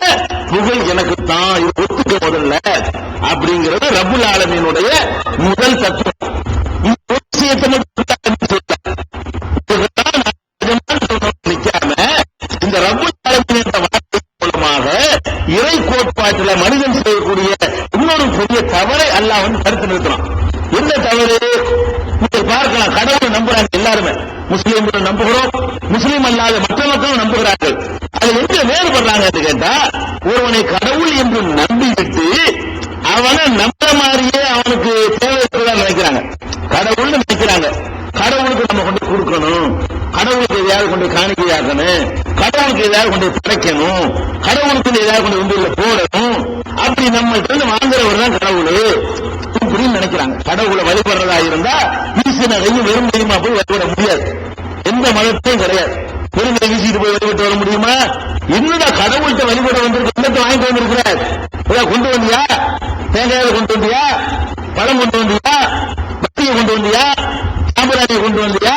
புகழ் எனக்கு தான், இது ஒத்துக்க முதல்ல அப்படிங்கிறது ரப்புல் ஆலமீனுடைய முதல் தத்துவம். இந்த விஷயத்தை நிக்காம இந்த ரப்புல் ஆலமீன் என்ற வார்த்தை மூலமாக இறை கோட்பாட்டில் மனிதன் செய்யக்கூடிய இன்னொரு பெரிய தவறை அல்லாஹ் வந்து தடுத்து நிறுத்தலாம். என்ன தவறு? நீங்கள் பார்க்கலாம், கடவுளை நம்புறாங்க எல்லாருமே. முஸ்லீம்கள் நம்புகிறோம், முஸ்லீம் அல்லாத மற்ற மக்களும் நம்புகிறார்கள். அது எங்க வேறுபடுறாங்க என்று கேட்டா, ஒருவனை கடவுள் என்று நம்பிவிட்டு அவனை நம்ப மாதிரியே அவனுக்கு தேவைப்படுறதா நினைக்கிறாங்க. கடவுள்னு நினைக்கிறாங்க. கடவுளுக்கு நம்ம கொண்டு கொடுக்கணும், கடவுளுக்கு எதையாவது கொண்டு காணிக்கையாக்கணும், கடவுளுக்கு எதாவது கொண்டு படைக்கணும், கடவுளுக்கு எதாவது கொண்டு உண்டியில போடணும், அப்படி நம்மள்கிட்ட இருந்து வாங்குறவர் தான் கடவுள் இப்படின்னு நினைக்கிறாங்க. கடவுளை வழிபடுறதா இருந்தா வீசினையும் வெறும் கையுமா போய் வழிபட முடியாது. எந்த மதத்தையும் கிடையாது. பெருங்கை வீசிட்டு போய் வழிபட்டு வர முடியுமா? என்னடா கடவுள்கிட்ட வழிபட வந்திருக்கு, என்னத்தை வாங்கிட்டு வந்திருக்கிறார்? கொண்டு வந்தியா? தேங்காயை கொண்டு வந்தியா? பழம் கொண்டு வந்தியா? பத்தியை கொண்டு வந்தியா? சாம்பிராணியை கொண்டு வந்தியா?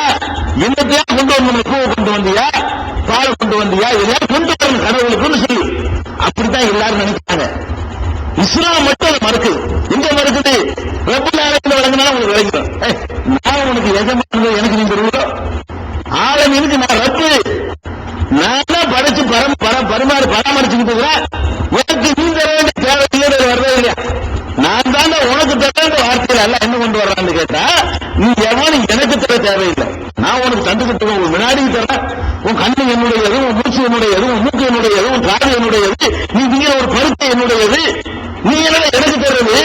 என்னத்தையா கொண்டு வந்து பூவை கொண்டு வந்தியா? பாலை கொண்டு வந்தியா? இதெல்லாம் கொண்டு வரணும் கடவுளுக்குன்னு சொல்லி அப்படித்தான் எல்லாரும் நினைக்கிறாங்க. இஸ்லாம் மட்டும் அதை மறுக்குது. எங்க மறுக்குது? ரப்புல் ஆலமீன் வழங்கினாலும் உங்களுக்கு விளங்கிடும். நான் உனக்கு எஜமானது, எனக்கு நீங்க தெரியும், ஆலமீனுக்கு நான் ரப்பு, நான் படைச்சு பராமரிச்சுக்கிட்டு இருக்கிறேன், எனக்கு நீ தர வேண்டிய தேவையில்லை, வரவே இல்லையா? நான் தான் உனக்கு தர வேண்டிய வார்த்தையில் எல்லாம் என்ன கொண்டு வர்றான்னு கேட்டா, நீ எவனும் எனக்கு தர தேவையில்லை, நான் உனக்கு தந்துக்கிட்டு ஒரு வினாடி தரேன். உன் கண்ணு என்னுடையது, உன் மூச்சு என்னுடையது, உன் மூக்கு என்னுடையது, உன் காது என்னுடையது, நீ திங்கிற ஒரு பருத்தை என்னுடையது, நீ என்ன எனக்கு தர்றது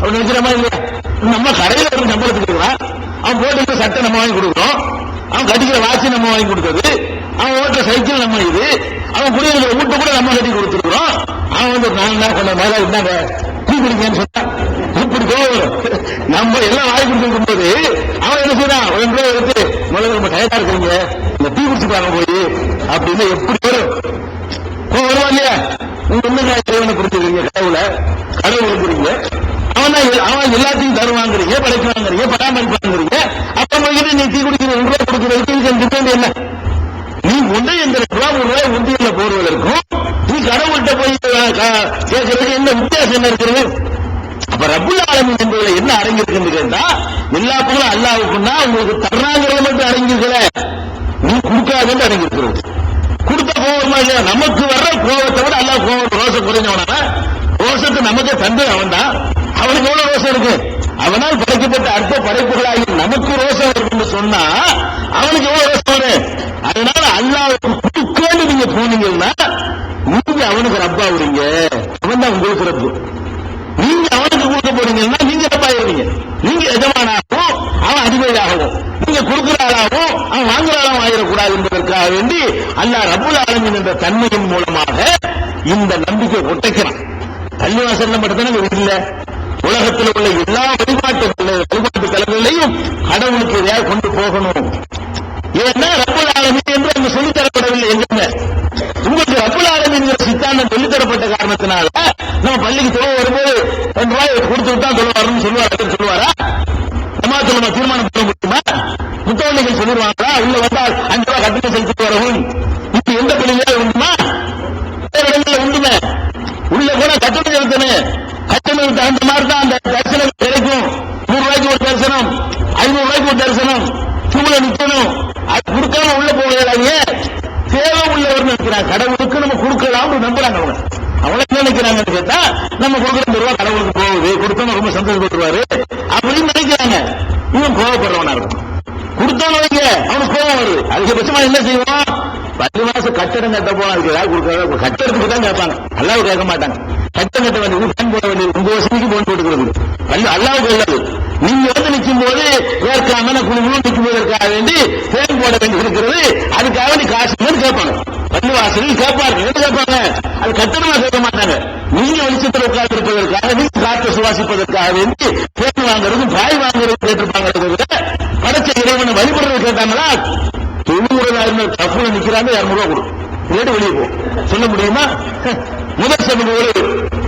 அப்படி நினைக்கிற மாதிரி இல்லையா? நம்ம கடையில ஒரு சம்பளத்துக்கு இருக்கிறான், அவன் போட்டு சட்டை நம்ம வாங்கி கொடுக்குறோம், அவன் கட்டிக்கிற வாட்சி நம்ம வாங்கி கொடுத்தது, அவன் ஓட்டுற சைக்கிள் நம்ம இது, அவன் குடியிருக்கிற வீட்டை கூட நம்ம கட்டி கொடுத்துருக்கிறோம். அவன் வந்து 4 நாள் கொண்ட மேல இருந்தாங்க டீ குடிக்கன்னு சொன்னா இப்படி கோவம். நம்ம எல்லாம் வாங்கி கொடுத்துருக்கும் போது அவன் என்ன செய்யறான்? 2 ரூபாய் எடுத்து முதல்ல நம்ம டயர்டா இருக்கிறீங்க, இந்த டீ குடிச்சுப்பாங்க போய் அப்படின்னு எப்படி வரும்? வருவா இல்லையா? நீங்க என்ன இறைவனை புரிஞ்சுக்கிறீங்க, கடவுளை இருக்கிறீங்க, அவன் எல்லாத்தையும் தருவாங்கிறீங்க, படைக்குவாங்கிறீங்க, பராமரிப்பாங்கிறீங்க. அப்ப நீ டீ குடிக்கிற 2 ரூபாய் கொடுக்குறதுக்கு என்ன? நீ ஒன்றே இந்த 2 ரூபாய் உண்டியல்ல போடுவதற்கும் நீ கடவுள்கிட்ட போய் கேட்கறதுக்கு என்ன வித்தியாசம் என்ன இருக்கிறது? அப்ப ரப்புல் ஆலமீன் என்பதுல என்ன அடங்கியிருக்குன்னு கேட்டா, எல்லா புகழும் அல்லாஹ்வுக்குன்னா உங்களுக்கு தர்றாங்கிறது மட்டும் அடங்கியிருக்கல, நீ கொடுக்காதுன்னு அடங்கியிருக்கிறது. கொடுத்த கோவமா இல்லையா? நமக்கு வர்ற கோவத்தை விட அல்லாஹ் கோவம் ரோசம் குறைஞ்சவனா? ரோசத்தை நமக்கு தந்து அவன் தான். அவனுக்கு எவ்வளவு ரோசம் இருக்கு? அவனால் படைக்கப்பட்ட அற்ப படைப்புகளாகி நமக்கு ரோசம் இருக்குன்னு சொன்னா அவனுக்கு எவ்வளவு ரோசம் வரும்? அதனால அல்லாஹ்வுக்கு கொடுக்கன்னு நீங்க போனீங்கன்னா நீங்க அவனுக்கு ரப்பா விடுங்க, அவன் தான் உங்களுக்கு ரப்பு. நீங்க அவனுக்கு கொடுக்க போறீங்கன்னா நீங்க ரப்பாயிருவீங்க. நீங்க எஜமானாகவும் அவன் அதிபதியாகவும், நீங்க கொடுக்கிற ஆளாகவும் அவன் வாங்குற ஆளாகவும் ஆயிடக்கூடாது என்பதற்காக வேண்டி அல்லாஹ் ரப்புல் ஆலமீன் என்ற தன்மையின் மூலமாக இந்த நம்பிக்கை ஒட்டைக்கிறான். பள்ளிவாசல்ல மட்டும்தானே இல்ல, உலகத்தில் உள்ள எல்லா வழிபாட்டு தலங்களையும் கடவுளுக்கு எதையாவது கொண்டு போகணும். ஏன்னா ரப்புல் ஆலமீன் என்று அங்கு சொல்லித்தரப்படவில்லை. எங்க உங்களுக்கு ரப்புல் ஆலமீன் சித்தாந்தம் சொல்லித்தரப்பட்ட காரணத்தினால நம்ம பள்ளிக்கு தொலை வரும்போது 2 ரூபாய் கொடுத்து விட்டா தொலை வரணும்னு சொல்லுவாரா? நம்ம தீர்மானம் பண்ண முடியுமா? முத்தவள்ளிகள் சொல்லிடுவாங்களா? உள்ள வந்தால் 5 ரூபாய் கட்டணம் செலுத்திட்டு வரவும், இப்ப எந்த பள்ளியில உண்டுமா? இடங்கள்ல உண்டுமே. உள்ள போனா கட்டணம் செலுத்தணும். கட்டணம் தகுந்த மாதிரி தான் அந்த தரிசனம் கிடைக்கும். 100 ரூபாய்க்கு ஒரு தரிசனம், 500 ரூபாய்க்கு ஒரு தரிசனம், கியூல நிக்கணும். அது கொடுக்காம உள்ள போகலாங்க. தேவை உள்ளவர் நினைக்கிறாங்க. கடவுளுக்கு நம்ம கொடுக்கலாம் நம்புறாங்க. அவங்க என்ன நினைக்கிறாங்கன்னு கேட்டா, நம்ம கொடுக்குற ரூபா கடவுளுக்கு போகுது, கொடுத்தோம் ரொம்ப சந்தோஷப்பட்டுருவாரு அப்படின்னு நினைக்கிறாங்க. இவன் கோவப்படுறவனா இருக்கும். கொடுத்தோன்னு வைங்க அவனுக்கு கோபம் வருது. அதிகபட்சமா என்ன செய்வோம்? 10 மாசம் கட்டடம் கட்ட போனா அதுக்கு ஏதாவது கொடுக்கறதா? கட்டடத்துக்கு தான் கேட்பாங்க, அல்லாவுக்கு கேட்க மாட்டாங்க. கட்டம் கட்ட வேண்டியது, பயன் போட வேண்டியது, உங்க வசதிக்கு போன் போட்டுக்கிறது அல்லாவுக்கு நல்லது. நீங்க வந்து நிற்கும் போது ஏற்காம குழுவும் நிற்கும் போதற்காக வேண்டி பேன் போட வேண்டி இருக்கிறது. அதுக்காக நீ காசு கேட்பாங்க. பள்ளிவாசலில் கேட்பார்கள். என்ன கேட்பாங்க? அது கட்டணமா கேட்க மாட்டாங்க. நீங்க வெளிச்சத்தில் உட்கார்ந்து இருப்பதற்காக, நீங்க காற்று சுவாசிப்பதற்காக வேண்டி பேன் வாங்குறதும் பாய் வாங்குறதும் கேட்டிருப்பாங்க. படைச்ச இறைவனை வழிபடுறது கேட்டாங்களா? 90,000 தப்புல நிக்கிறாங்க. 200 ரூபாய் கொடு, கேட்டு வெளியே போ சொல்ல முடியுமா? முதல் சமூக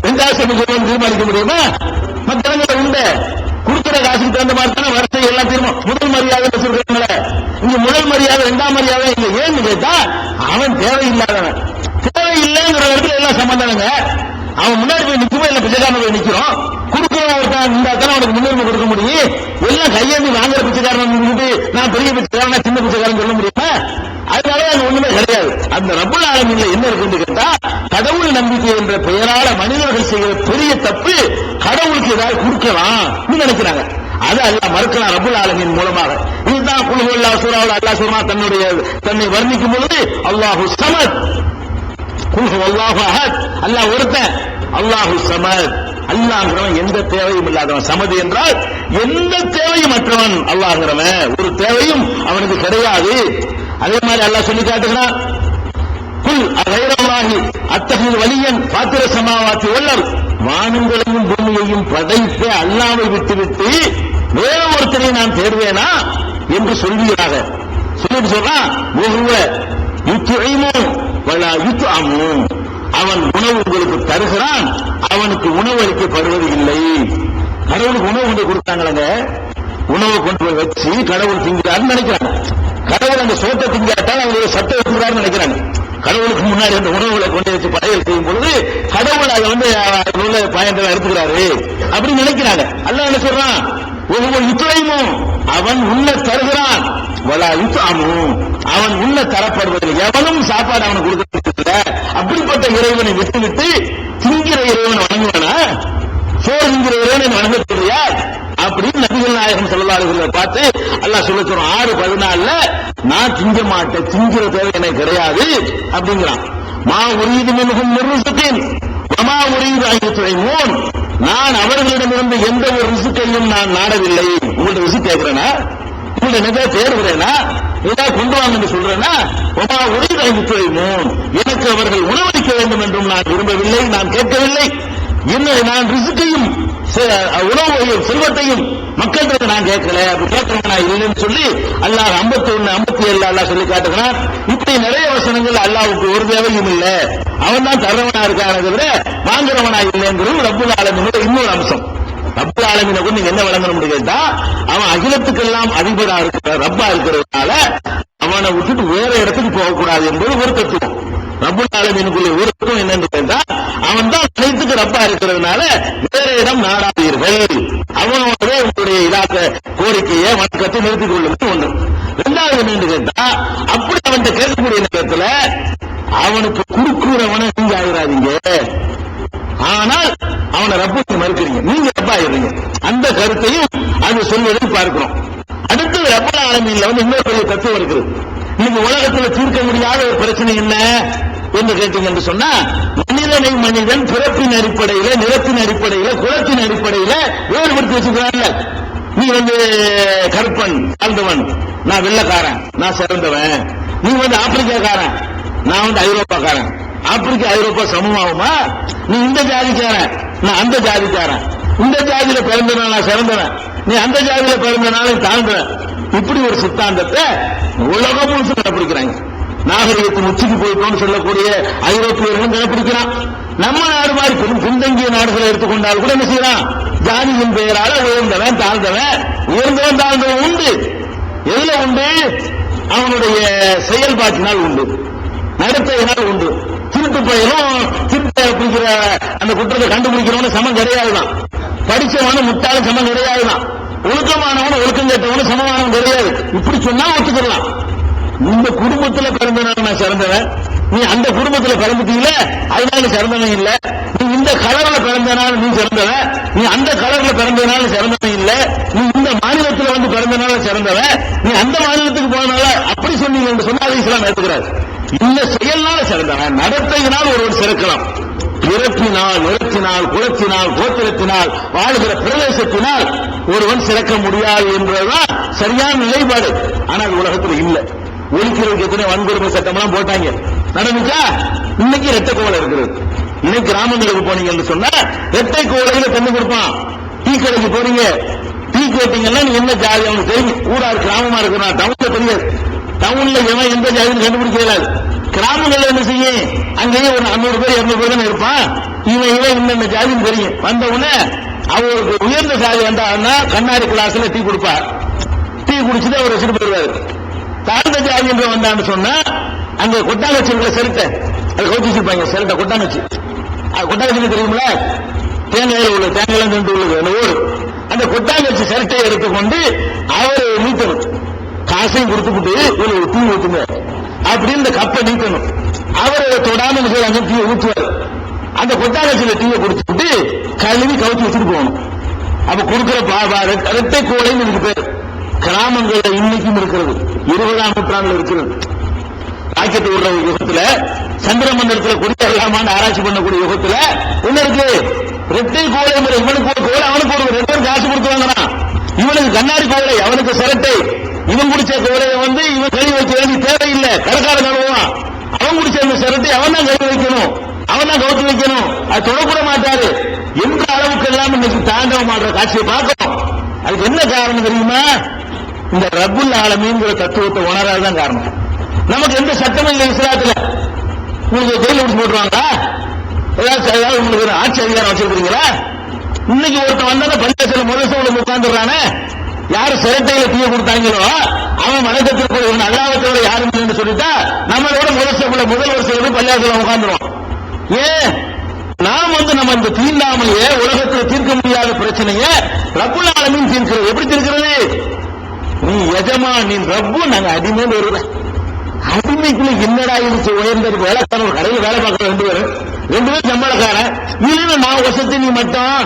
2வது சமூக தீர்மானிக்க முடியுமா? மற்ற இடங்களை உண்டு கொடுக்கிற காசுக்கு தகுந்த மாதிரி தானே வரிசை எல்லாம் தீர்மானம். முதல் மரியாதை வச்சிருக்காங்கள, இங்க முதல் மரியாதை 2ஆம் மரியாதை இல்ல. ஏன்னு கேட்டா அவன் தேவையில்லாதவன். தேவையில்லைங்கிற இடத்துல எல்லாம் சம்பந்தங்க. அவன் முன்னாடி போய் நிற்குமோ இல்ல பிச்சைக்காரன் போய் நிக்கிறோம். கொடுக்கிறவன் ஒருத்தன் இந்த தானே அவனுக்கு முன்னுரிமை கொடுக்க முடியும். எல்லாம் கையேந்தி வாங்குற பிச்சைக்காரன் நான் பெரிய பிச்சைக்காரன் சின்ன பிச்சைக்காரன் சொல்ல முடியுமா? அதனால அது ஒண்ணுமே கிடையாது. அந்த ரப்புல் ஆலமீன்ல என்ன இருக்குன்னு கேட்டா, கடவுள் நம்பிக்கை என்ற பெயரால மனிதர்கள் செய்கிற பெரிய தப்பு கடவுளுக்கு ஏதாவது கொடுக்கலாம் நினைக்கிறாங்க. அது அல்லாஹ் மறுக்கலாம் ரப்புல் ஆலமீன் மூலமாக. இதுதான் குல் ஹுவல்லாஹு சூராவுல அல்லாஹ் சொல்றான். தன்னை வர்ணிக்கும் பொழுது அல்லாஹு ஸமத், குல் ஹுவல்லாஹு அஹத், அல்லாஹ் ஒருத்தன், அல்லாஹு ஸமத். அல்லாஹ்ங்கிறவன் எந்த தேவையும் இல்லாதவன். சமது என்றால் எந்த தேவையும் மற்றவன். அல்லாஹ்ங்கிறவன் ஒரு தேவையும் அவனுக்கு கிடையாது. அதே மாதிரி அல்லாஹ் சொல்லி காட்டுகிறான், குல் அகைரல்லாஹி அத்தஹில் வலியன் ஃபாத்திர ஸமாவாத்தி வல் அர்த், வானங்களையும் பூமியையும் படைத்த அல்லாஹ்வை விட்டுவிட்டு வேற ஒருத்தரை நான் தேடுவேனா என்று சொல்கிறாங்க. சொல்லிட்டு சொல்றான், யுத்இமு வலா யுத்அமு, அவன் உணவு உங்களுக்கு தருகிறான், அவனுக்கு உணவு அளிக்கப்படுவது இல்லை. கடவுளுக்கு உணவு கொண்டு கொடுத்தாங்களங்க. உணவு கொண்டு போய் வச்சு கடவுள் திங்கிறாருன்னு நினைக்கிறாங்க. கடவுள் அந்த சோத்தை திங்காட்டால் அவங்க சட்டை வைக்கிறாருன்னு நினைக்கிறாங்க. கடவுளுக்கு முன்னாடி அந்த உணவுகளை கொண்டு வச்சு படையல் செய்யும் பொழுது கடவுள் அதை உள்ள பயன்களை எடுத்துக்கிறாரு அப்படின்னு நினைக்கிறாங்க. அல்லாஹ் என்ன சொல்றான், ஒவ்வொரு யுத்இமு, அவன் உண்ண தருகிறான், வலா யுத்அமு, அவன் உண்ண தரப்படுவதில்லை. எவனும் சாப்பாடு அவனுக்கு கொடுக்கறதில்லை. அப்படிப்பட்ட இறைவனை விட்டுவிட்டு திங்கிற இறைவனை வணங்குவானா? சோறு திங்கிற இறைவனை வணங்க தெரியா? அப்படின்னு நபிகள் நாயகம் ஸல்லல்லாஹு அலைஹி வஸல்லம் பார்த்து அல்லாஹ் சொல்ல சொல்றான், 6:14 நான் திங்க மாட்டேன், திங்கிற தேவை எனக்கு கிடையாது அப்படிங்கிறான். மா உரீது மின்ஹும் மின் ரிஸ்கின் வமா உரீது அன் யுத்இமூன், நான் அவர்களிடமிருந்து எந்த ஒரு ரிஸ்கையும் நான் நாடவில்லை. உங்கள்ட்ட ரிஸ்க் கேட்கிறேனா? உங்கள்ட்ட என்ன தேடுகிறேனா? ஏதாவது கொண்டு வாங்க சொல்றேன்னா, வமா உரீது அன் யுத்இமூன், எனக்கு அவர்கள் உணவளிக்க வேண்டும் என்றும் நான் விரும்பவில்லை, நான் கேட்கவில்லை. என்ன, நான் ரிஸ்கையும் உணவையும் செல்வத்தையும் மக்களுக்கு நான் கேட்கல, அப்படி கேட்கிறவனா இல்லைன்னு சொல்லி அல்லாஹ் 51, 57 அல்லாஹ் சொல்லி காட்டுகிறான். இப்படி நிறைய வசனங்கள் அல்லாஹ்வுக்கு ஒரு தேவையும் இல்லை, அவன் தான் தர்றவனா இருக்கானே தவிர வாங்குறவனா இல்லைங்கிறது ரப்புல் ஆலமீனோட இன்னொரு அம்சம். ரப்புல் ஆலமீனுக்கு நீங்க என்ன வழங்கணும் கேட்டா, அவன் அகிலத்துக்கெல்லாம் அதிபரா இருக்கிற ரப்பா இருக்கிறதுனால அவனை விட்டுட்டு வேற இடத்துக்கு போகக்கூடாது என்பது ஒரு தத்துவம். ரப்புல் ஆலமீனுக்குள்ள ஒரு தத்துவம் என்னன்னு கேட்டா, அவன் தான் அனைத்துக்கு ரப்பா இருக்கிறதுனால வேற இடம் நாடாதீர்கள், அவனோட உங்களுடைய இலாக்க கோரிக்கையை வணக்கத்தை நிறுத்திக் கொள்ளும் ஒண்ணு. 2வது என்னன்னு கேட்டா, அப்படி அவன் கேட்கக்கூடிய நேரத்தில் அவனுக்கு குறுக்குறவனை நீங்க ஆகிறாதீங்க, ஆனால் அவனை ரப்புக்கு மறுக்கிறீங்க, நீங்க ரப்பா ஆயிடுறீங்க. அந்த கருத்தையும் அது சொல்வதை பார்க்கிறோம். அடுத்து ரப்புல் ஆலமீன்ல இன்னொரு பெரிய தத்துவம் இருக்குது. இன்னைக்கு உலகத்தில் தீர்க்க முடியாத ஒரு பிரச்சனை என்ன என்று கேட்டீங்க என்று சொன்னா, மனிதனை மனிதன் பிறப்பின் அடிப்படையில, நிலத்தின் அடிப்படையில, குலத்தின் அடிப்படையில வேறுபடுத்தி வச்சுக்கிறாங்க. நீ கருப்பன் தாழ்ந்தவன், நான் வெள்ளக்காரன், நான் சிறந்தவன். நீ ஆப்பிரிக்காக்காரன், நான் ஐரோப்பாக்காரன். ஆப்பிரிக்கா ஐரோப்பா சமமாகுமா? நீ இந்த ஜாதிக்காரன், நான் அந்த ஜாதிக்காரன். இந்த ஜாதியில பிறந்தனால நான் சிறந்தவன், நீ அந்த ஜாதியில பிறந்தனால தாழ்ந்தவன். இப்படி ஒரு சித்தாந்தத்தை உலகம் முழுசும் கடைபிடிக்கிறாங்க. நாகரிகத்தின் உச்சிக்கு போயிட்டோம்னு சொல்லக்கூடிய ஐரோப்பியர்களும் கடைபிடிக்கிறான். நம்ம நாடு மாதிரி பின்தங்கிய நாடுகளை எடுத்துக்கொண்டால் கூட என்ன செய்யலாம், ஜாதியின் பெயரால உயர்ந்தவன் தாழ்ந்தவன், உயர்ந்தவன் தாழ்ந்தவன் உண்டு. எதுல உண்டு? அவனுடைய செயல்பாட்டினால் உண்டு. நடத்தையினால் உண்டு. திருட்டு பயிலும் திருட்ட பிடிக்கிற அந்த குற்றத்தை கண்டுபிடிக்கிறவனு சமம் கிடையாதுதான். படிச்சவனு முட்டாளும் சமம் கிடையாதுதான். ஒழுக்கமானவனு ஒழுக்கம் கேட்டவனு சமமானவன் கிடையாது. இப்படி சொன்னா ஒத்துக்கலாம். இந்த குடும்பத்துல பிறந்தனால நான் சிறந்தவன், நீ அந்த குடும்பத்துல பிறந்துட்டீங்கள அதனால சிறந்தவன் இல்ல. நீ இந்த கலர்ல பிறந்தனால நீ சிறந்தவன், நீ அந்த கலர்ல பிறந்தனால சிறந்தவன் இல்ல. நீ இந்த மாநிலத்தில் வந்து பிறந்தனால சிறந்தவன், நீ அந்த மாநிலத்துக்கு போனனால அப்படி சொன்னீங்க என்று சொன்னால் இஸ்லாம் ஏற்றுக்கிறார். இந்த செயல்னால சிறந்தவன். நடத்தையினால் ஒருவர் சிறக்கலாம். பிறப்பினால், நிறத்தினால், குலத்தினால், கோத்திரத்தினால், வாழ்கிற பிரதேசத்தினால் ஒருவன் சிறக்க முடியாது என்பதுதான் சரியான நிலைப்பாடு. ஆனால் உலகத்தில் இல்ல. ஒழிக்கிறதுக்கு எத்தனை வன்கொடுமை சட்டம்லாம் போட்டாங்க, நடந்துச்சா? இன்னைக்கு இரட்டை கோலை இருக்கிறது. இன்னைக்கு கிராமங்களுக்கு போனீங்கன்னு சொன்னா இரட்டை கோலையில தண்ணி கொடுப்பான். டீ கடைக்கு போறீங்க, டீ கேட்டீங்கன்னா நீ என்ன ஜாதி அவனுக்கு தெரியும். ஊரார் கிராமமா இருக்கிறான், டவுன்ல தெரியாது. டவுன்ல எவன் எந்த ஜாதின்னு கண்டுபிடிக்க இயலாது. கிராமங்கள்ல என்ன செய்யும், அங்கேயே ஒரு 500 பேர் 200 பேர் தான் இருப்பான். இவன் இந்த ஜாதின்னு தெரியும். வந்த உடனே அவருக்கு உயர்ந்த ஜாதி வந்தாருன்னா கண்ணாடி கிளாஸ்ல டீ கொடுப்பார். டீ குடிச்சுட்டு அவர் வச்சுட்டு போயிருவாரு. தாழ்ந்த ஜாதி என்று வந்தான்னு சொன்னா அங்க கொட்டாங்கச்சி இருக்கிற செருட்டை அதை கவுச்சி வச்சிருப்பாங்க. செருட்டை கொட்டாங்கச்சி, கொட்டாங்கச்சி தெரியுங்களா? தேங்காயில் உள்ள தேங்காய் நின்று உள்ளது அந்த ஊர். அந்த கொட்டாங்கச்சி செருட்டையை எடுத்துக்கொண்டு அவர் நீட்டணும். காசையும் கொடுத்துக்கிட்டு ஒரு டீ ஊத்துங்க அப்படின்னு இந்த கப்பை நீக்கணும். அவர் தொடாம அங்க டீயை ஊற்றுவார். அந்த கொட்டாங்கச்சியில டீயை குடிச்சுட்டு கழுவி கவுச்சி வச்சுட்டு போகணும். அப்ப கொடுக்கிற இரட்டை கோலைன்னு இதுக்கு பேர். கிராமங்கள்ல இன்னைக்கும் இருக்கிறது, 20ஆம் நூற்றாண்டுல இருக்கிறது. ராக்கெட் விடுற யுகத்துல, சந்திர மண்டலத்தில் குடியேறலாமான்னு ஆராய்ச்சி பண்ணக்கூடிய யுகத்துல என்ன இருக்கு? இரட்டை கோலை முறை. இவனுக்கு ஒரு கோலை, அவனுக்கு ஒரு 2 பேரும் காசு கொடுத்து வாங்கினான். இவனுக்கு கண்ணாடி கோலை, அவனுக்கு சிரட்டை. இவன் குடிச்ச கோலையை இவன் கழுவி வைக்க வேண்டிய தேவையில்லை, கடைக்கார கழுவுவான். அவன் குடிச்ச அந்த சிரட்டை அவன் தான் கழுவி வைக்கணும், அவன் தான் கவுத்து வைக்கணும். அது தொடக்கூட மாட்டாரு என்ற அளவுக்கு எல்லாம் இன்னைக்கு தாண்டவம் ஆடுற காட்சியை பார்க்கணும். அதுக்கு என்ன காரணம் தெரியுமா? இந்த ரப்புல் ஆலமீன்ங்கிற தத்துவத்தை உணராதான் காரணம். நமக்கு எந்த சட்டமும் இல்லை இஸ்லாத்துல. உங்களுக்கு ஜெயில விட்டு போட்டுருவாங்களா? ஏதாவது உங்களுக்கு ஆட்சி அதிகாரம் வச்சிருக்கீங்களா? இன்னைக்கு ஒருத்தன் வந்தா பஞ்சாயத்துல முதல் உட்கார்ந்துடுறானே. யாரு சிரட்டையில தீய கொடுத்தாங்களோ அவன் வணக்கத்திற்கு ஒரு அல்லாஹ்வோட யாரும் இல்லைன்னு சொல்லிட்டா நம்மளோட முதல் வருஷம் பள்ளியாசல உட்கார்ந்துரும். ஏன்? நாம் நம்ம இந்த தீண்டாமையே உலகத்தில் தீர்க்க முடியாத பிரச்சனையை ரப்புல் ஆலமீன் தீர்க்கிறது. எப்படி தீர்க்கிறது? நீ எஜமான், நீ ரப்பு, நாங்க அடிமைன்னு வருவேன். அடிமைக்குள்ள என்னடா இருந்துச்சு? உயர்ந்தது வேலைக்காரன், ஒரு கடையில் வேலை பார்க்கிற 2 பேரும் சம்பளக்காரன். நீனு நான் வசதி, நீ மட்டும்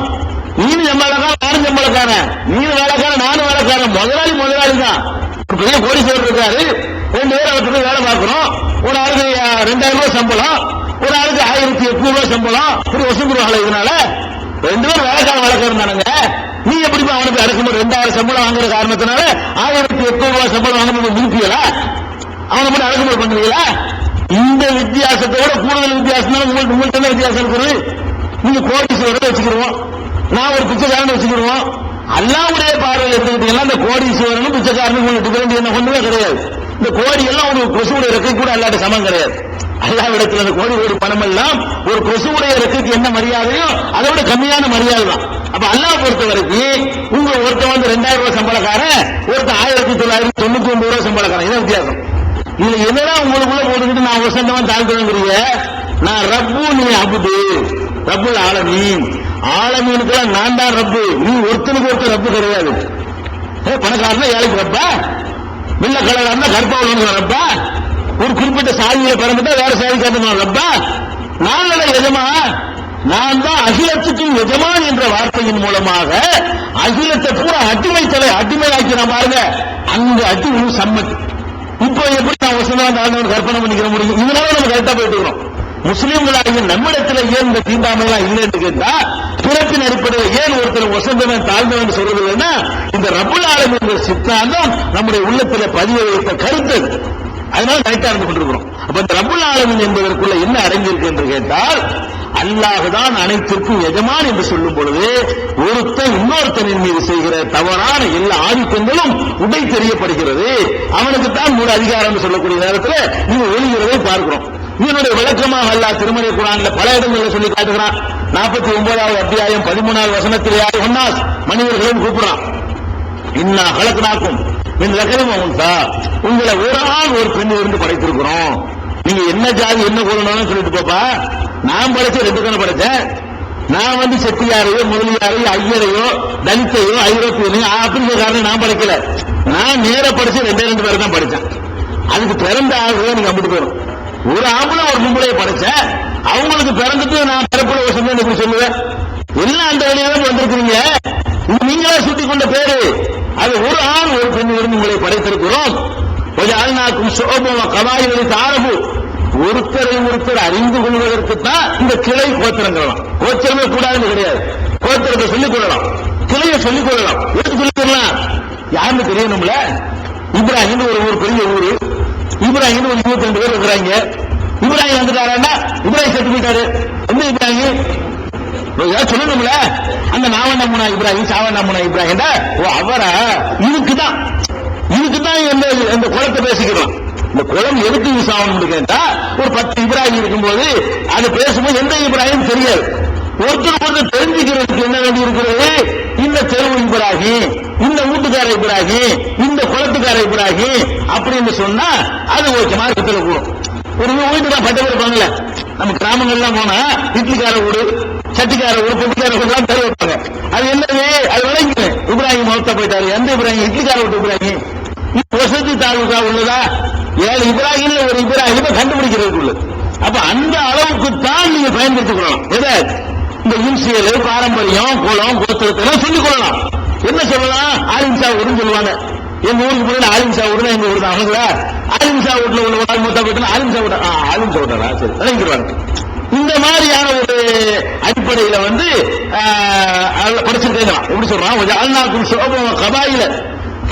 நீனு சம்பளக்காரன், நானும் சம்பளக்காரன். நீனு வேலைக்காரன், நானும் வேலைக்காரன். முதலாளி தான். ஒரு பெரிய கோடீஸ்வரர் இருக்காரு, 2 பேர் அவருக்கு வேலை பார்க்கிறோம். ஒரு ஆளுக்கு 2000 ரூபாய் சம்பளம், ஒரு ஆளுக்கு 1800 ரூபாய் சம்பளம். இப்படி வசூல் இதனால 2 பேரும் வேலைக்காரன் தானுங்க. நீ எப்படி அவனுக்கு அடக்கும்போது 2000 சம்பளம் வாங்குற காரணத்தினால 1800 ரூபாய் சம்பளம் வாங்கும்போது நிறுத்தியலா? அவனை மட்டும் அடக்குமுறை பண்ணுவீங்களா? இந்த வித்தியாசத்தோட கூடுதல் வித்தியாசம் உங்களுக்கு என்ன வித்தியாசம் இருக்கிறது? நீங்க கோடீஸ்வரரை வச்சுக்கிடுவோம், நான் ஒரு பிச்சைக்காரன் வச்சுக்கிடுவோம். அல்லாஹ்வுடைய பார்வையில் எடுத்துக்கிட்டீங்கன்னா இந்த கோடீஸ்வரனும் பிச்சைக்காரனும் உங்களுக்கு வேண்டிய என்ன ஒண்ணுமே கிடையாது. இந்த கோடி எல்லாம் ஒரு கொசுவுடைய ரெக்கை கூட அல்லாட்ட சமம் கிடையாது. அல்லாஹ்விடத்தில் அந்த கோடி பணம் எல்லாம் ஒரு கொசுவுடைய ரெக்கைக்கு என்ன மரியாதையோ அதை விட கம்மியான மரியாதை தான். அப்ப அல்லாஹ் பொறுத்த வரைக்கும் உங்க ஒருத்தன் 2000 ரூபாய் சம்பளக்காரன், ஒருத்தன் 1999 ரூபாய் சம்பளக்காரன். இதான் வித்தியாசம். இதுல என்னடா உங்களுக்குள்ள போட்டுக்கிட்டு நான் வசந்தவன் தாழ்த்துறேங்கிறீங்க? நான் ரப்பு, நீ அபுது. ரப்புல் ஆலமீன், ஆலமீனுக்கெல்லாம் நான் தான் ரப்பு. நீ ஒருத்தனுக்கு ஒருத்தர் ரப்பு கிடையாது. பணக்காரனா ஏழைக்கு ரப்பா? வெள்ள கலரா இருந்தா கற்பவனுக்கு ரப்பா? ஒரு குறிப்பிட்ட சாதியில பிறந்துட்டா வேற சாதி காரணம் ரப்பா? நான் எஜமா, நான் தான் அகிலத்துக்கும் எஜமான் என்ற வார்த்தையின் மூலமாக அகிலத்தை பூரா அடிமையாக்கிறேன் பாருங்க. அந்த அடிமை சம்மத். இப்போ எப்படி நான் வசந்தவன் கற்பனை பண்ணிக்கிற முடியும்? இதனால நம்ம கரெக்டா போயிட்டு இருக்கிறோம். முஸ்லீம்களாகிய நம்மிடத்தில் ஏன் இந்த தீண்டாமைலாம் இல்லைன்னு கேட்டா, பிறப்பின் அடிப்படையில் ஏன் ஒருத்தர் வசந்தவன் தாழ்ந்தவன் சொல்றது இல்லைன்னா, இந்த ரப்புல் ஆலமீன் சித்தாந்தம் நம்முடைய உள்ளத்தில் பதிய வைத்த கருத்து. அதனால கரெக்டா இருந்து கொண்டிருக்கிறோம். அப்ப இந்த ரப்புல் ஆலமீன் என்பதற்குள்ள என்ன அடங்கியிருக்கு என்று கேட்டால், அல்லாஹ்தான் அனைத்திற்கும் எஜமான் என்று சொல்லும் பொழுது ஒருத்தன் இன்னொருத்தனின் மீது செய்கிற தவறான எல்லா ஆதிக்கங்களும் உடை தெரியப்படுகிறது. அவனுக்கு தான் முழு அதிகாரம் சொல்லக்கூடிய நேரத்தில் நீங்க ஒளிகிறதை பார்க்கிறோம். இதனுடைய விளக்கமாக அல்லாஹ் திருமறை குர்ஆன்ல பல இடங்களில் சொல்லி காட்டுகிறான். 49வது அத்தியாயம் 13வது வசனத்திலே ஒன்னாஸ் மனிதர்களையும் கூப்பிடுறான். இன்னா ஹலக்னாக்கும் மின் லகரின் உன்சா, உங்களை ஒரு ஆண் ஒரு பெண் இருந்து படைத்திருக்கிறோம். நீங்க என்ன ஜாதி என்ன கொள்ளணும் சொல்லிட்டு போப்பா, நான் படிச்ச 2 தானே படிச்சேன். நான் வந்து செட்டியாரையோ முதலியாரையோ ஐயரையோ தலித்தையோ ஐரோப்பியனையோ அப்படிங்கிற காரணம் நான் படிக்கல. நான் நேர படிச்சு 2 பேர் தான் படிச்சேன். அதுக்கு பிறந்த ஆளுங்க நீங்க அம்பிட்டு போயிடும். ஒரு ஆம்பளை ஒரு பொம்பளைய படிச்சேன், அவங்களுக்கு பிறந்துட்டு நான் பிறப்புல ஒரு சொந்தம் எப்படி சொல்லுவேன்? எல்லாம் அந்த வழியா தான் வந்திருக்கிறீங்க. நீங்களா சுட்டிக் கொண்ட பேரு. அது ஒரு ஆண் ஒரு பெண் இருந்து உங்களை படைத்திருக்கிறோம். ஆள்நாக்கும் சோபம் கவாயிகளை தாரபு, ஒருத்தரை ஒருத்தர் அறிந்து கொள்வதற்கு தான் இந்த கிளை கோத்திரங்களாம். கோத்திரமே கூடாதுன்னு கிடையாது, கோத்திரத்தை சொல்லிக் கொள்ளலாம், கிளையை சொல்லிக் கொள்ளலாம். எடுத்து சொல்லிக் கொள்ளலாம். யாருன்னு தெரியணும்ல. இப்ராஹிம் ஒரு பெரிய ஊரு, இப்ராஹிம் ஒரு 22 பேர் இருக்கிறாங்க. இப்ராஹிம் வந்துட்டாரா? இப்ராஹிம் செத்து போயிட்டாரு. எந்த இப்ராஹிம் சொல்லணும்ல. அந்த நாவண்ணமுனா இப்ராஹிம் சாவண்ணமுனா இப்ராஹிம் அவரா? இதுக்குதான் இந்த குளத்தை பேசிக்கலாம். இந்த குளம் எதுக்கு யூஸ் ஆகணும்னு கேட்டா, ஒரு 10 இப்ராஹிம் இருக்கும்போது அது பேசும்போது எந்த இப்ராஹிம் தெரியாது. ஒருத்தர் தெரிஞ்சுக்கிறதுக்கு என்ன வேண்டி இருக்கிறது? இந்த தெருவு இப்ராஹிம், இந்த வீட்டுக்கார இப்ராஹிம், இந்த குளத்துக்கார இப்ராஹிம் அப்படின்னு சொன்னா அது ஓகே, மார்க்கத்தில் கூடும். ஒரு வீட்டு தான் பட்ட இருப்பாங்கல்ல, நம்ம கிராமங்கள்லாம் போனா இட்லிக்கார வீடு, சட்டிக்கார வீடு, பொட்டிக்கார வீடுலாம் பேர் வைப்பாங்க. அது என்னது? அது விளங்கிட்டு இப்ராஹிம் மௌத்தா போயிட்டாரு. எந்த இப்ராஹிம்? இட்லிக்கார வீட்டு இப்ராஹிம். வசதி தாலுகா உள்ளதா 7 இப்ராஹிம் ஒரு இப்ராஹிம் கண்டுபிடிக்கிறது உள்ளது. அப்ப அந்த அளவுக்கு தான் நீங்க பயன்படுத்திக் கொள்ளலாம். எதை? இந்த இன்சியல், பாரம்பரியம், குளம், கோத்திரத்தை சொல்லிக் கொள்ளலாம். என்ன சொல்லலாம்? ஆலிம்சா ஊருன்னு சொல்லுவாங்க. எங்க ஊருக்கு போய் ஆலிம்சா ஊருன்னு எங்க ஊர் தான். அவங்களா ஆலிம்சா வீட்டுல உள்ள ஒரு மூத்தா போயிட்டு ஆலிம்சா வீட்டா, ஆலிம்சா வீட்டா சரி விளங்கிடுவாங்க. இந்த மாதிரியான ஒரு அடிப்படையில வந்து படிச்சிருக்கேன். எப்படி சொல்றான்? ஆள்நாக்கும் சோபம் கபாயில,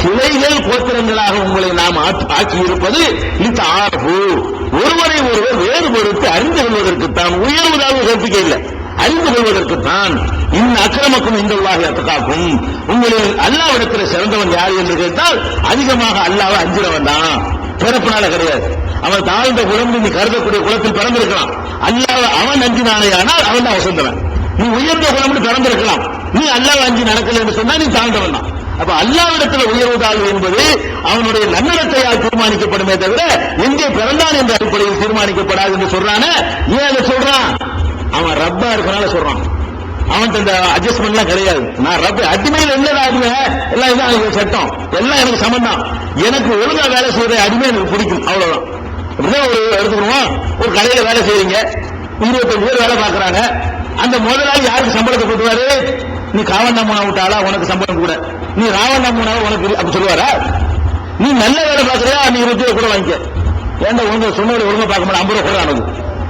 கிளைகள் கோத்திரங்களாக உங்களை நாம் ஆக்கி இருப்பது இந்த ஆர்வம், ஒருவரை ஒருவர் வேறுபடுத்தி அறிந்து கொள்வதற்குத்தான். உயர்வுதாக கற்பிக்க இல்லை, அறிந்து கொள்வதற்குத்தான். இந்த அக்கிரமக்கும் இந்த உள்ளாக அத்தகாக்கும், உங்களில் அல்லாஹ்விடத்தில் சிறந்தவன் யார் என்று கேட்டால் அதிகமாக அல்லாஹ்வை அஞ்சிறவன் தான். பிறப்பினால கிடையாது. அவன் தாழ்ந்த குலம் நீ கருதக்கூடிய குலத்தில் பிறந்திருக்கலாம். அல்லாஹ் அவன் அஞ்சினானே ஆனால் அவன் தான் வசந்தவன். நீ உயர்ந்த குலம் பிறந்திருக்கலாம், நீ அல்லாஹ் அஞ்சி நடக்கல என்று சொன்னா நீ தாழ்ந்தவன் தான். அப்ப அல்லாஹ்விடத்தில் உயர்வு தாழ்வு என்பது அவனுடைய நன்னடத்தையால் தீர்மானிக்கப்படுமே தவிர எங்கே பிறந்தான் என்ற அடிப்படையில் தீர்மானிக்கப்படாது என்று சொல்றான. ஏன் அதை சொல்றான்? அவன் ரப்பா இருக்கனால சொல்றான். அவன் இந்த அட்ஜஸ்ட்மெண்ட் எல்லாம் கிடையாது. நான் ரப்ப அடிமையில் என்ன அடிமை எல்லாம் இதான் சட்டம், எல்லாம் எனக்கு சம்பந்தம். எனக்கு ஒழுங்கா வேலை செய்யற அடிமை எனக்கு பிடிக்கும், அவ்வளவுதான். இப்படிதான் ஒரு எடுத்துக்கணும். ஒரு கடையில வேலை செய்றீங்க, 25 பேர் வேலை பார்க்கறாங்க. அந்த முதலாளி யாருக்கு சம்பளத்தை கொடுத்துருவாரு? நீ காவண்ணாமூனா விட்டாளா உனக்கு சம்பளம் கூட, நீ ராவண்ணாமூனா உனக்கு அப்படி சொல்லுவாரா? நீ நல்ல வேலை பார்க்கறியா, நீ 20 ரூபாய் கூட வாங்கிக்க. ஏன்டா ஒழுங்கா சொன்னோட ஒழுங்கா பார்க்க மாட்டேன், 50 ரூபாய் கூட ஆனது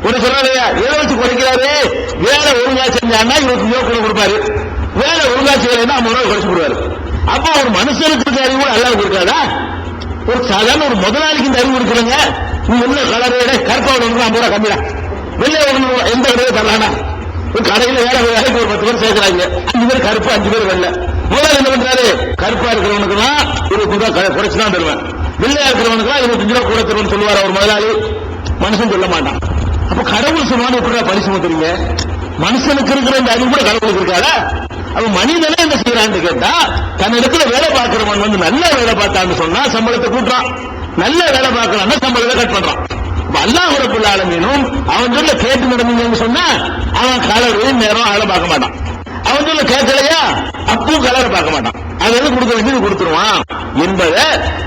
ஒரு சொல்றாருயா. எதை வச்சு குறைக்கிறாரு? வேலை ஒழுங்கா செஞ்சான்னா 25 ரூபாய் கூட கொடுப்பாரு, வேலை ஒழுங்கா செய்யலைன்னா 50 ரூபாய் குறைச்சு போடுவாரு. அப்போ ஒரு மனுஷனுக்கு இருக்க அறிவு கூட அல்லாஹ் கொடுக்காதா? ஒரு சாதாரண ஒரு முதலாளிக்கு இந்த அறிவு இருக்கிறங்க. நீ என்ன கலர் கருப்பாவோட 50 ரூபாய் கம்மிடா, வெள்ளை எந்த கடையை தரலானா? ஒரு கடையில வேலைக்கு ஒரு 10 பேர் சேர்க்கிறாங்க, 5 பேர் கருப்பு 5 பேர் வெள்ளை. முதலாளி என்ன பண்றாரு? கருப்பா இருக்கிறவனுக்கு தான் 20 ரூபாய் குறைச்சு தான் தருவேன், வெள்ளையா இருக்கிறவனுக்கு தான் 25 ரூபாய் கூட தருவேன் சொல்லுவார் அவர் முதலாளி. மனுஷன் சொல்ல மாட்டான். அப்ப கடவுள் சொல்லுவாங்க, எப்படி பரிசு தெரியுங்க? மனுஷனுக்கு இருக்கிற இந்த அறிவு கூட கடவுளுக்கு இருக்காதா? அப்ப மனிதனே என்ன செய்யறான்னு கேட்டா, தன் இடத்துல வேலை பார்க்கிறவன் வந்து நல்ல வேலை பார்த்தான்னு சொன்னா சம்பளத்தை கூட்டுறான், நல்ல வேலை பார்க்கலாம்னா சம்பளத்தை கட் பண்றான். அல்லாஹ் ரப்பல் ஆலமீனும் அவன் சொல்ல கேட்டு நடந்தீங்கன்னு சொன்னா அவன் கலரு நேரம் ஆளை பார்க்க மாட்டான். அவன் சொல்ல கேட்கலையா அப்பவும் கலரை பார்க்க மாட்டான். அது எது கொடுக்க வேண்டியது கொடுத்துருவான் என்பதை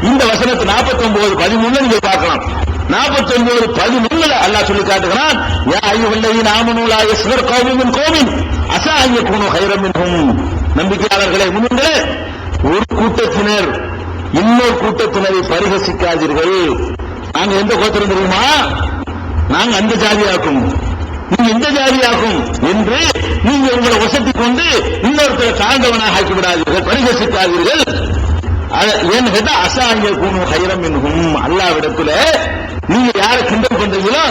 இந்த வசனத்து 49:13 நீங்க பார்க்கலாம். 49:13 அல்லாஹ் சொல்லி காட்டுகிறான். யா அய்யுஹல்லதீன ஆமனூ லா யஸ்கர் கௌமுன் மின் கௌமின் அஸா அன் யகூனு கைரம் மின்ஹும். நம்பிக்கையாளர்களே, முன்னே ஒரு கூட்டத்தினர் இன்னொரு கூட்டத்தினரை பரிகசிக்காதீர்கள். நாங்க எந்த கோத்திரம் தெரியுமா? நாங்க அந்த ஜாதியாக்கும், நீங்க இந்த ஜாதியாக்கும் என்று நீங்க உங்களை வசதி கொண்டு இன்னொருத்தர் தாழ்ந்தவனாக ஆக்கிவிடாதீர்கள், பரிகசிக்காதீர்கள். ஏன்னு கேட்டா அசாங்க கூணு ஹைரம் என்னும் அல்லாவிடத்துல நீங்க யாரை கிண்டல் பண்றீங்களோ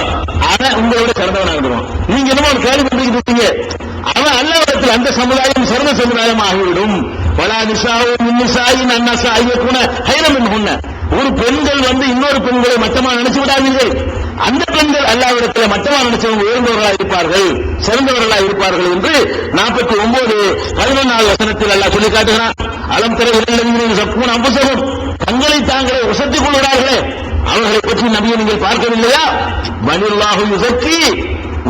அவன் உங்களோட சிறந்தவனாகிடுவான். நீங்க என்னமோ ஒரு கேள்வி பண்ணிக்கிட்டு அவன் அல்லாவிடத்தில் அந்த சமுதாயம் சிறந்த சமுதாயம் ஆகிவிடும். பலா நிசாவும் நிசாயின் அன்னாசா ஐயக்கூன ஹைரம் என்னும். ஒரு பெண்கள் வந்து இன்னொரு பெண்களை மட்டமா நினைச்சு விடாதீர்கள். அந்த பெண்கள் அல்லாஹ்விடத்தில் மட்டமா நினைச்சவங்க உயர்ந்தவர்களாக இருப்பார்கள், சிறந்தவர்களாக இருப்பார்கள் என்று 49:11 வசனத்தில் அல்லாஹ் சொல்லி காட்டுகிறான். அலம் தர இளைஞர்கள் சப்பூன் அம்புசகம், தங்களை தாங்களே உசத்திக் கொள்கிறார்களே அவர்களை பற்றி நபியை நீங்கள் பார்க்கவில்லையா? வலில்லாஹு யுஸக்கி,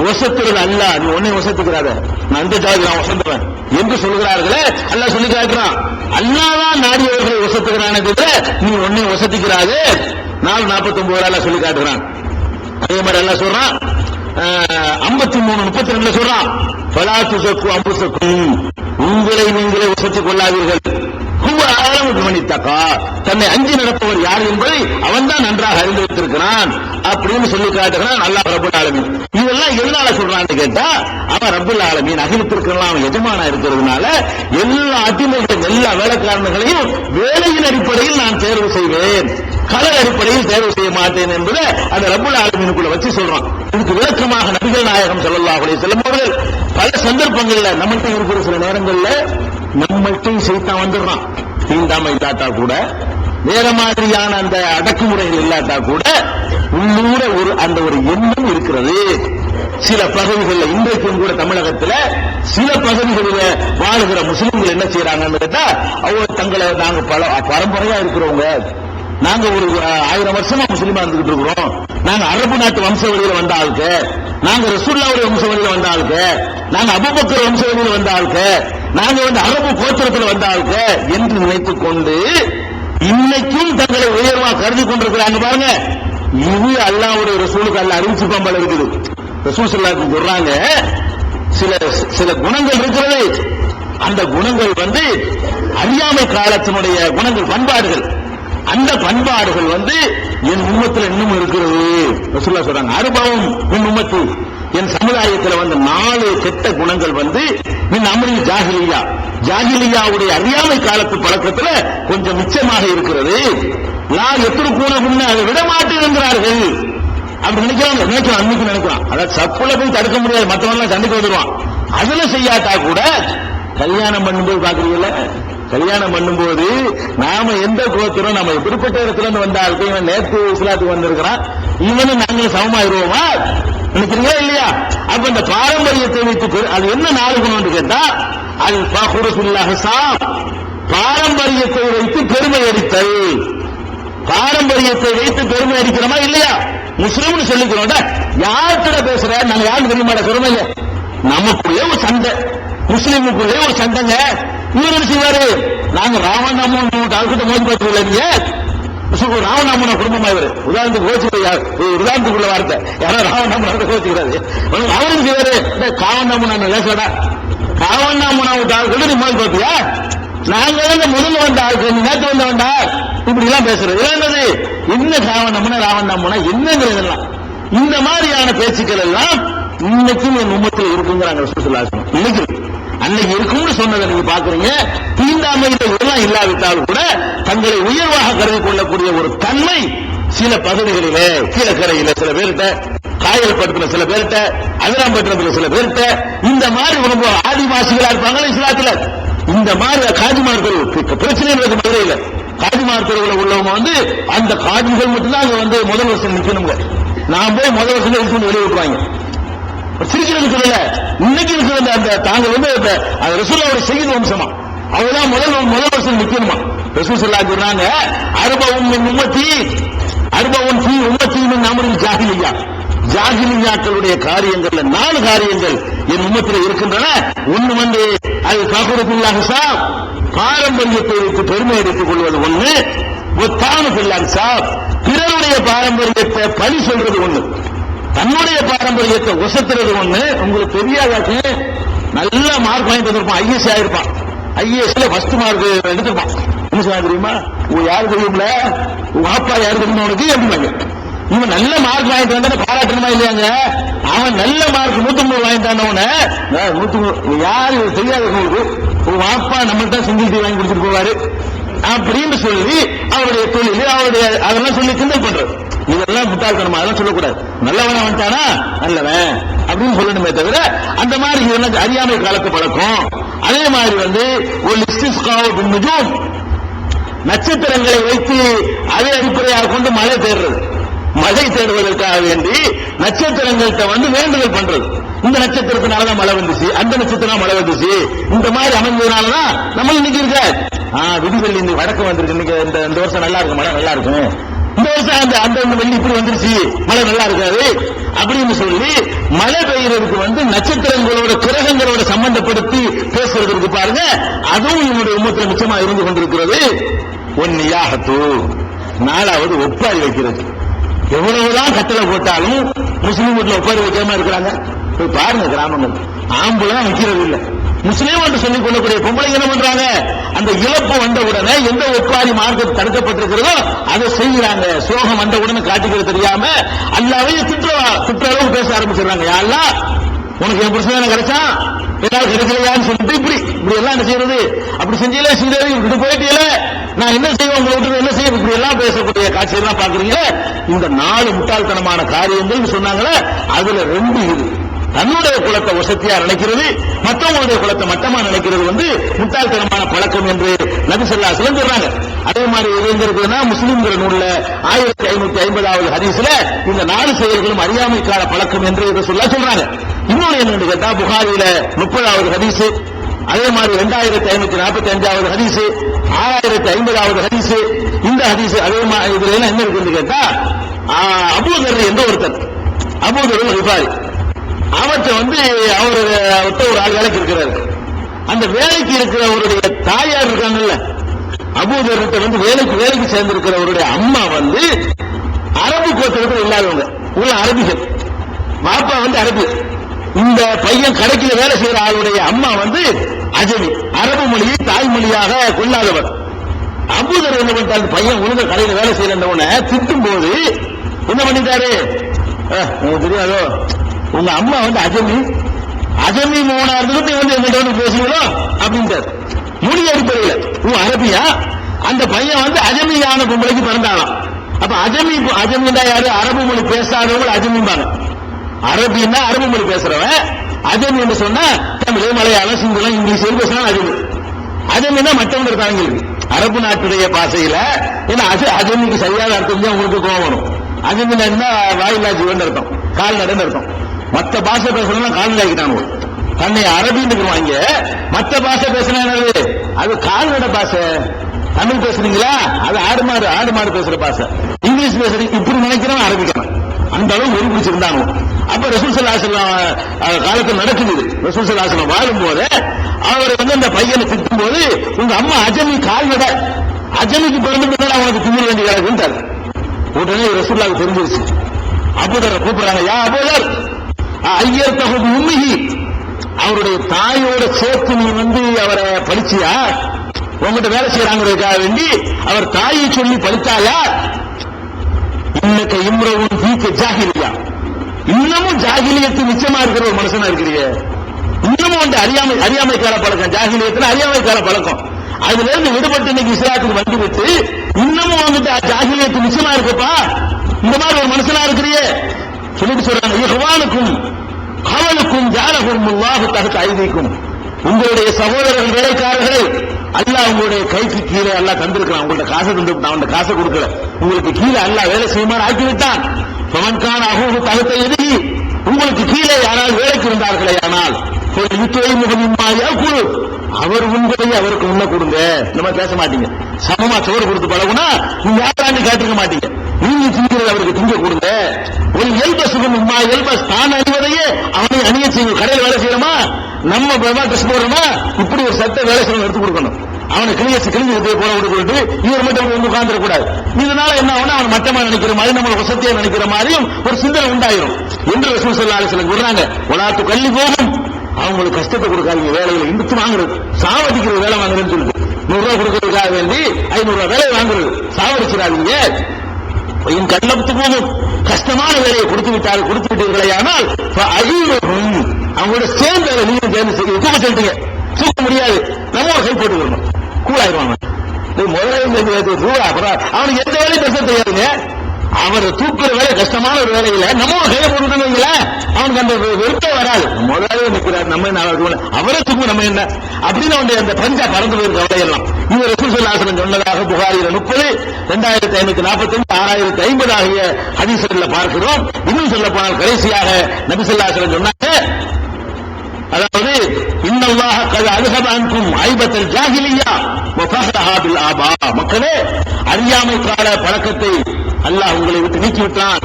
வசத்துறது அல்லாஹ், நீ உன்னை வசத்துக்கிறாத, நான் அந்த ஜாதி நான் வசத்துவேன் என்று சொல்கிறார்களே, அல்லாஹ் சொல்லி காட்டுறான். அல்லாஹ் தான் நாடியவர்களை வசத்துகிறானே தவிர நீ உன்னை வசதிக்கிறாதே. 4:49 சொல்லி காட்டுகிறான். அதே மாதிரி அல்லாஹ் சொல்றான் 53:32 சொல்றான், ஃபலா துஸக்கு அன்ஃபுஸக்கும், உங்களை நீங்களே வசத்திக் கொள்ளாதீர்கள், ஹுவ அஅலமு பிமன் இத்தகா, தன்னை அஞ்சி நடப்பவர் யார் என்பதை அவன் தான் நன்றாக அறிந்து வைத்திருக்கிறான் அப்படின்னு சொல்லி காட்டுகிறான் அல்லாஹ் ரப்பல் ஆலமீன். இதெல்லாம் எதனால சொல்றான்னு கேட்டா, அவன் ரப்பல் ஆலமீன் அகிலத்திற்கெல்லாம் அவன் எஜமானா இருக்கிறதுனால எல்லா அடிமைகளும் எல்லா வேலைக்காரர்களையும் வேலையின் அடிப்படையில் நான் தேர்வு செய்வேன், கலர் அடிப்படையில் தேர்வு செய்ய மாட்டேன் என்பதை அந்த ரப்பல் ஆலமீனுக்குள்ள வச்சு சொல்றான். இதுக்கு விளக்கமாக நபிகள் நாயகம் ஸல்லல்லாஹு அலைஹி வஸல்லம் அவர்கள் பல சந்தர்ப்பங்கள்ல நம்மள்ட்ட இருக்கிற சில நேரங்கள்ல நம்மள்ட்ட சைத்தான் வந்துடுறான். தீண்டாமை இல்லாட்டா கூட, வேற மாதிரியான அந்த அடக்குமுறைகள் இல்லாட்டா கூட உள்ளூர அந்த ஒரு எண்ணம் இருக்கிறது. சில பகுதிகளில் இன்றைக்கும் கூட தமிழகத்தில் சில பகுதிகளில் வாழுகிற முஸ்லிம்கள் என்ன செய்யறாங்கன்னு கேட்டா, அவங்க தங்களை நாங்க பரம்பரையா இருக்கிறவங்க, நாங்க ஒரு 1000 வருஷமா முஸ்லிமா இருந்துகிட்டு இருக்கிறோம், நாங்க அரபு நாட்டு வம்சவழியில வந்த ஆளுக்கு, நாங்க ரசூலுல்லாஹ்வுடைய வம்சவழியில வந்த ஆளுக்கு, நாங்க அபூபக்கர் வம்சவழியில வந்த ஆளுக்கு, நாங்க அரபு கோத்திரத்தில் வந்த ஆளுக்கு என்று நினைத்துக் கொண்டு இன்னைக்கும் தங்களை உயர்வா கருதி கொண்டிருக்கிறாங்க பாருங்க. இது அல்லாஹ்வுடைய ரசூலுக்கு அல்லாஹ் அறிவிச்சிருப்பான் போல இருக்குது. ரசூல் ஸல்லல்லாஹு அலைஹி சொல்றாங்க, சில குணங்கள் இருக்கிறது, அந்த குணங்கள் அறியாமை காலத்தினுடைய குணங்கள், பண்பாடுகள், அந்த பண்பாடுகள் என் உம்மத்தில் இன்னும் இருக்கிறது. ரசூலுல்லாஹ் சொல்றாங்க, அனுபவம் என் உம்மத்து, என் சமுதாயத்தில் 4 கெட்ட குணங்கள் மின் அம்ரி ஜாஹிலியா, ஜாஹிலியாவுடைய அறியாமை காலத்து பழக்கத்துல கொஞ்சம் மிச்சமாக இருக்கிறது. லா எத்திருக்கூனகுன்னு அதை விட மாட்டேன் என்கிறார்கள். அப்படி நினைக்கிறான் அன்னைக்கு நினைக்கிறான். அதாவது சப்புல போய் தடுக்க முடியாது, மற்றவங்க சண்டைக்கு வந்துடுவான். அதுல செய்யாட்டா கூட கல்யாணம் பண்ணும்போது பாக்குறீங்கல்ல, கல்யாணம் பண்ணும்போது நாம எந்த கோத்திரம், நம்ம எப்படிப்பட்ட இடத்துல இருந்து வந்தாலும் இவன் நேற்று இஸ்லாத்துக்கு வந்திருக்கிறான், இவனும் நாங்களும் சமமாயிருவோமா நினைக்கிறீங்களா இல்லையா? அப்ப இந்த பாரம்பரியத்தை வைத்து அது என்ன நாடுகணும் கேட்டா, அது பாரம்பரியத்தை வைத்து பெருமை அடித்தல். பாரம்பரியத்தை வைத்து பெருமை அடிக்கிறோமா இல்லையா? முஸ்லிம்னு சொல்லிக்கிறோம், யார்கிட்ட பேசுற, நாங்க யாரும் தெரிய மாட்டேன் சொல்றோம் இல்லையா? நமக்குள்ளே ஒரு சண்டை, முஸ்லிமுக்குள்ளே ஒரு சண்டைங்க. இவர் என்ன செய்வாரு, நாங்க ராவணாமன் அவர்கிட்ட மோதி பார்த்துக்கல, ராவணாமன குடும்பமா இவர் உதாரணத்துக்குள்ள வார்த்தை, யாரோ ராவணாமன் கோச்சுக்கிறாரு, அவருக்கு செய்வாரு காவணாமன் லேசடா, காவணாமனாவுக்கு ஆட்கள் நீ மோதி பார்த்தியா, நாங்க முதல்ல வந்த ஆட்கள் நேற்று வந்த வந்தா இப்படி எல்லாம் பேசுறது என்னது, என்ன காவணாமனா ராவணாமனா என்னங்கிறதெல்லாம், இந்த மாதிரியான பேச்சுக்கள் எல்லாம் இன்னைக்கும் என் உம்மத்தில் இருக்குங்கிறாங்க ரசூலுல்லாஹி. இன்னைக்கு அன்னைக்கு இருக்கும்னு சொன்னதை நீங்க பாக்குறீங்க. தீண்டாமையில இதெல்லாம் இல்லாவிட்டாலும் கூட தங்களை உயர்வாக கருதி கொள்ளக்கூடிய ஒரு தன்மை சில பகுதிகளிலே, கீழக்கரையில சில பேர்கிட்ட, காயல்படுத்துற சில பேர்கிட்ட, அதிராம்பட்டினத்துல சில பேர்கிட்ட, இந்த மாதிரி ரொம்ப ஆதிவாசிகளா இருப்பாங்க இஸ்லாத்துல. இந்த மாதிரி காஜிமார்கள் பிரச்சனை இருக்கு மதுரையில. காஜிமார்கள் உள்ளவங்க அந்த காஜிகள் மட்டும்தான் அங்க முதல் வருஷம் நிக்கணுங்க. நான் போய் முதல் வருஷம் இருக்கு வெளியே விட்டுவாங்க. சிரிக்கிறது சொல்லல, இன்னைக்கு இருக்கிற அந்த தாங்கள் ரசூலுல்லாஹ்வுடைய செய்தி வம்சமா, அவங்கதான் முதல் வருஷம் நிக்கணுமா. ரசூல் ஸல்லல்லாஹு சொன்னாங்க, அர்பஉன் மின் உம்மத்தி, அர்பஉன் ஃபீ உம்மத்தி மின் அம்ரில் ஜாஹிலியா, ஜாஹிலியாக்களுடைய காரியங்கள்ல 4 காரியங்கள் என் உம்மத்தில் இருக்கின்றன. ஒன்னு அது ஃபக்ருல்லாஹி ஸாப், பாரம்பரியத்தை வைத்து பெருமை எடுத்துக் கொள்வது ஒண்ணு. ஒத்தானு பில்லாஹி ஸாப், பிறருடைய பாரம்பரியத்தை பழி சொல்றது ஒண்ணு, தன்னுடைய பாரம்பரியத்தை ஒசத்துறது ஒண்ணு. உங்களுக்கு தெரியாதாச்சு, நல்ல மார்க் வாங்கிட்டு வந்திருப்பான், ஐஏஎஸ் ஆயிருப்பான், ஐஏஎஸ்ல ஃபர்ஸ்ட் மார்க் எடுத்திருப்பான். என்ன சொல்ல தெரியுமா, யாரு தெரியும்ல, உங்க அப்பா யாரு தெரியுமா உனக்கு அப்படிங்க. இவன் நல்ல மார்க் வாங்கிட்டு வந்தா பாராட்டணுமா இல்லையாங்க? அவன் நல்ல மார்க் 103 வாங்கிட்டானவன 103 யாரு தெரியாது உங்களுக்கு, உங்க அப்பா நம்மள்ட்ட சிங்கிள் டீ வாங்கி கொடுத்துட்டு போவாரு அப்படின்னு சொல்லி அவருடைய தொழில், அவருடைய அதெல்லாம் சொல்லி கிண்டல் பண்றது. இதெல்லாம் முட்டாள்தனமா, அதெல்லாம் சொல்லக்கூடாது. நல்லவன் வந்துட்டானா நல்லவன் அப்படின்னு சொல்லணுமே தவிர, அந்த மாதிரி இதெல்லாம் அறியாமை காலத்து பழக்கம். அதே மாதிரி ஒரு இஸ்திஸ்காவுன், நட்சத்திரங்களை வைத்து அதை அடிப்படையாக கொண்டு மழை தேடுறது, மழை தேடுவதற்காக வேண்டி நட்சத்திரங்கள்கிட்ட வேண்டுதல் பண்றது. இந்த நட்சத்திரத்தினாலதான் மழை வந்துச்சு, அந்த நட்சத்திரம் மழை வந்துச்சு, இந்த மாதிரி அமைஞ்சதுனாலதான் நம்ம இன்னைக்கு இருக்க விடுதல் இந்த வடக்கு வந்திருக்கு, இன்னைக்கு இந்த வருஷம் நல்லா இருக்கும், மழை நல்லா இருக்கும், இந்த வருஷம் அந்த வெள்ளி இப்படி வந்துருச்சு, மழை நல்லா இருக்காது அப்படின்னு சொல்லி மழை பெய்யறதுக்கு நட்சத்திரங்களோட கிரகங்களோட சம்பந்தப்படுத்தி பேசுறதுக்கு பாருங்க, அதுவும் என்னுடைய உம்மத்துல மிச்சமா இருந்து கொண்டிருக்கிறது. ஒன்னியாகத்து, நாலாவது ஒப்பாரி வைக்கிறது. எவ்வளவுதான் கட்டளை போட்டாலும் முஸ்லீம் வீட்டுல ஒப்பாரி வைக்காம இருக்கிறாங்க. போய் பாருங்க கிராமங்கள், ஆம்புலாம் வைக்கிறது இல்லை. முஸ்லீம் என்று சொல்லிக் கொள்ளக்கூடிய பொம்பளைங்க என்ன பண்றாங்க, அந்த இழப்பு வந்த உடனே எந்த ஒப்பாரி மார்க்கம் தடுக்கப்பட்டிருக்கிறதோ அதை செய்கிறாங்க. சோகம் வந்த உடனே காட்டிக்கிறது தெரியாம அல்லாவே திட்டளவு பேச ஆரம்பிச்சிடறாங்க. யாரெல்லாம் உனக்கு என் புருஷன் கிடைச்சா ஏதாவது கிடைக்கலையான்னு சொல்லிட்டு இப்படி எல்லாம் என்ன செய்யறது, அப்படி செஞ்சீங்களே செய்யறது, இப்படி போயிட்டீங்கள, நான் என்ன செய்வேன் உங்களை விட்டு என்ன செய்ய, இப்படி எல்லாம் பேசக்கூடிய காட்சியெல்லாம் பாக்குறீங்க. இந்த 4 முட்டாள்தனமான காரியங்கள் சொன்னாங்களே, அதுல 2 இது. தன்னுடைய குலத்தை வசதியா நினைக்கிறது, மற்றவங்களுடைய குலத்தை மட்டமா நினைக்கிறது முட்டாள்தனமான பழக்கம் என்று நபி ஸல்லல்லாஹு அலைஹி வஸல்லம் சொல்றாங்க. அதே மாதிரி எங்க இருக்குதுன்னா, முஸ்லிம்ங்கிற நூல்ல 1550வது ஹதீஸ்ல இந்த 4 செயல்களும் அறியாமை கால பழக்கம் என்று ரசூலுல்லாஹ் சொல்றாங்க. இன்னொன்னு என்னன்னு கேட்டா, புகாரியில 30வது ஹதீஸ், அதே மாதிரி 2545வது ஹதீஸ், 6050வது ஹதீஸ், இந்த ஹதீஸ் அதே மாதிரி இதுல என்ன இருக்குன்னு கேட்டா, அபூதர் என்ற ஒருத்தர், அபூதர் கிஃபாரி, அவர்கிட்ட அவர்கிட்ட ஒரு ஆள் வேலைக்கு இருக்கிறாரு. அந்த வேலைக்கு இருக்கிறவருடைய தாயார் இருக்காங்கல்ல, அபூதர்கிட்ட வேலைக்கு சேர்ந்திருக்கிறவருடைய அம்மா அரபு கோத்திரத்தில் இல்லாதவங்க, உள்ள அரபிகள். பாப்பா அரபு. இந்த பையன் கடைக்கில வேலை செய்யற ஆளுடைய அம்மா அஜமி, அரபு மொழியை தாய்மொழியாக கொள்ளாதவர். அபூதர் என்ன பண்ணிட்டாரு, பையன் ஒழுங்க கடையில வேலை செய்யறவன திட்டும் போது என்ன பண்ணிட்டாரு, உங்களுக்கு தெரியாதோ உங்க அம்மா அஜமி மோனா இருந்துட்டு எங்கிட்ட பேசுங்களோ அப்படின்ட்டார். மொழி அடிப்படையில் உன் அரபியா, அந்த பையன் அஜமியான பொம்பளைக்கு பிறந்தாலாம். அப்ப அஜமின்னா யாரு, அரபு மொழி பேசாதவங்க அஜமிம்பாங்க. அரபின்னா அரபு மொழி பேசுறவன், அஜமி என்று சொன்னா தமிழ், மலையாளம், சிங்களம், இங்கிலீஷ் பேசினா அஜமி. அஜமின்னா மற்றவங்க இருக்காங்களுக்கு அரபு நாட்டுடைய பாஷையில. ஏன்னா அஜமிக்கு சரியான அர்த்தம் உங்களுக்கு கோவம் வரும். அஜமின்னா வாயில்லா ஜீவன் அர்த்தம், கால்நடைன்னு அர்த்தம். மற்ற பாஷை பேசணும் கால்நடைக்கிட்டானு தன்னை அரபின்னு வாங்க. மற்ற பாஷை பேசினா அது கால்நடை பாஷை. தமிழ் பேசுறீங்களா, அது ஆடு மாடு பேசுற பாஷை. இங்கிலீஷ் பேசுறீங்க இப்படி நினைக்கிறோம், அரபிக்கணும் அந்த அளவு ஒரு பிடிச்சிருந்தாங்க. அப்ப ரசூல் ஸல்லல்லாஹு அலைஹி வஸல்லம் காலத்தில் நடக்குது. ரசூல் ஸல்லல்லாஹு அலைஹி வஸல்லம் வாழும் போது அவர் அந்த பையனை திட்டும் போது, உங்க அம்மா அஜமி கால்நடை, அஜமிக்கு பிறந்து அவனுக்கு திமிர வேண்டிய கிடக்குன்றாரு. உடனே ரசூலுல்லாஹ்வுக்கு தெரிஞ்சிருச்சு. அபூதரை கூப்பிடுறாங்க, யா அபூதர் ஐயர் தகுதி உண்மைகி, அவருடைய தாயோட சேர்த்து நீ அவரை பழிச்சியா, உங்ககிட்ட வேலை செய்யறாங்கிறதுக்காக வேண்டி அவர் தாயை சொல்லி பழித்தாயா, இன்னக்க இம்ரவும் தீக்க ஜாகிலியா, இன்னமும் ஜாகிலியத்து நிச்சயமா இருக்கிற ஒரு மனுஷனா இருக்கிறீங்க. இன்னமும் அறியாமை கால பழக்கம், ஜாகிலியத்துல அறியாமை கால பழக்கம், அதுல இருந்து விடுபட்டு இன்னைக்கு இஸ்லாத்துக்கு வந்துவிட்டு இன்னமும் ஜாகிலியத்து நிச்சயமா இருக்கப்பா, இந்த மாதிரி ஒரு மனுஷனா இருக்கிறீங்க சொல்லிட்டு சொல்றாங்க. இஹ்வானுக்கும் அவனுக்கும் ஜாலகும் அல்லாஹ் தஹ்த ஐதீக்கும், உங்களுடைய சகோதரர்கள் வேலைக்காரர்களை அல்லாஹ் உங்களுடைய கைக்கு கீழே அல்லாஹ் தந்திருக்கிறான். உங்கள்ட்ட காசை தந்துவிட்டான், அவன் காசை கொடுக்கல, உங்களுக்கு கீழே அல்லாஹ் வேலை செய்யுமாறு ஆக்கிவிட்டான். பவன்கான அகூஹு தஹ்த யதிஹி, உங்களுக்கு கீழே யாரால் வேலைக்கு இருந்தார்களே ஆனால் குழு அவர் உண்மையை அவருக்கு உண்ண கொடுங்க. நம்ம பேச மாட்டீங்க, சமமா சோறு கொடுத்து பழகுனா நீங்க யாராண்டு கேட்டிருக்க மாட்டீங்க, நீங்க திங்கிறது அவருக்கு திங்க கொடுங்க. ஒரு எல்பசுக்கும் உமா எல்பஸ் தான் அணிவதையே அவனை அணிய செய்யும். கடையில் வேலை செய்யறோமா, நம்ம ட்ரெஸ் போடுறோமா, இப்படி ஒரு சட்டை வேலை செய்யணும் எடுத்து கொடுக்கணும். அவனை கிழிஞ்சு போன கொடுத்து இவர் மட்டும் உட்கார்ந்துடக்கூடாது. இதனால என்ன ஆகுனா, அவன் மட்டமா நினைக்கிற மாதிரி, நம்ம வசதியா நினைக்கிற மாதிரியும் ஒரு சிந்தனை உண்டாயிரும் என்று ரசூல் ஸல்லல்லாஹு அலைஹி வஸல்லம் சொல்றாங்க. வலாத்து கல்லி போகும், அவங்களுக்கு கஷ்டத்தை கொடுக்காதீங்க, வேலையில இழுத்து வாங்குறது, சாவடிக்கிற வேலை வாங்குறதுன்னு சொல்லிட்டு 100 ரூபாய் கொடுக்கறதுக்காக வேண்டி 500 ரூபாய் வேலை வாங்குறது, சாவடிச்சிடாதீங்க. கண்ணத்து போகும், கஷ்டமான வேலையை கொடுத்து விட்டீர்களே ஆனால் அவங்களோட சேர்ந்து நீங்க தூக்க சொல்லிட்டீங்க, தூக்க முடியாது, நம்ம ஒரு கை போட்டு வரணும், கூடாயிருவாங்க. அவனுக்கு எந்த வேலையும் பேச தெரியாதுங்க, அவரை தூக்குற வேலை கஷ்டமான ஒரு வேலையில நம்ம கையை போட்டுட்டோம்ல, அவனுக்கு அந்த வெறுப்பே வராது. முதலாவே நிற்கிறார், நம்ம என்ன அவரை தூக்கு, நம்ம என்ன அப்படின்னு அவனுடைய அந்த பஞ்சா பறந்து போயிருக்க வேலையெல்லாம் இந்த ரசூல் ஸல்லல்லாஹு அலைஹி வஸல்லம் சொன்னதாக புகாரில 30, 2545, 6050 ஆகிய ஹதீஸ்களில் பார்க்கிறோம். இன்னும் சொல்ல போனால் கடைசியாக நபி ஸல்லல்லாஹு அலைஹி வஸல்லம் சொன்னாங்க, அதாவது இன்னல்லாஹ கத் அல்ஹப அன்கும் ஐபத்தல் ஜாஹிலிய்யா வ ஃபஹரஹா பில் ஆபா, மக்களே அறியாமை கால பழக்கத்தை அல்லாஹ் உங்களை விட்டு நீக்கிவிட்டான்.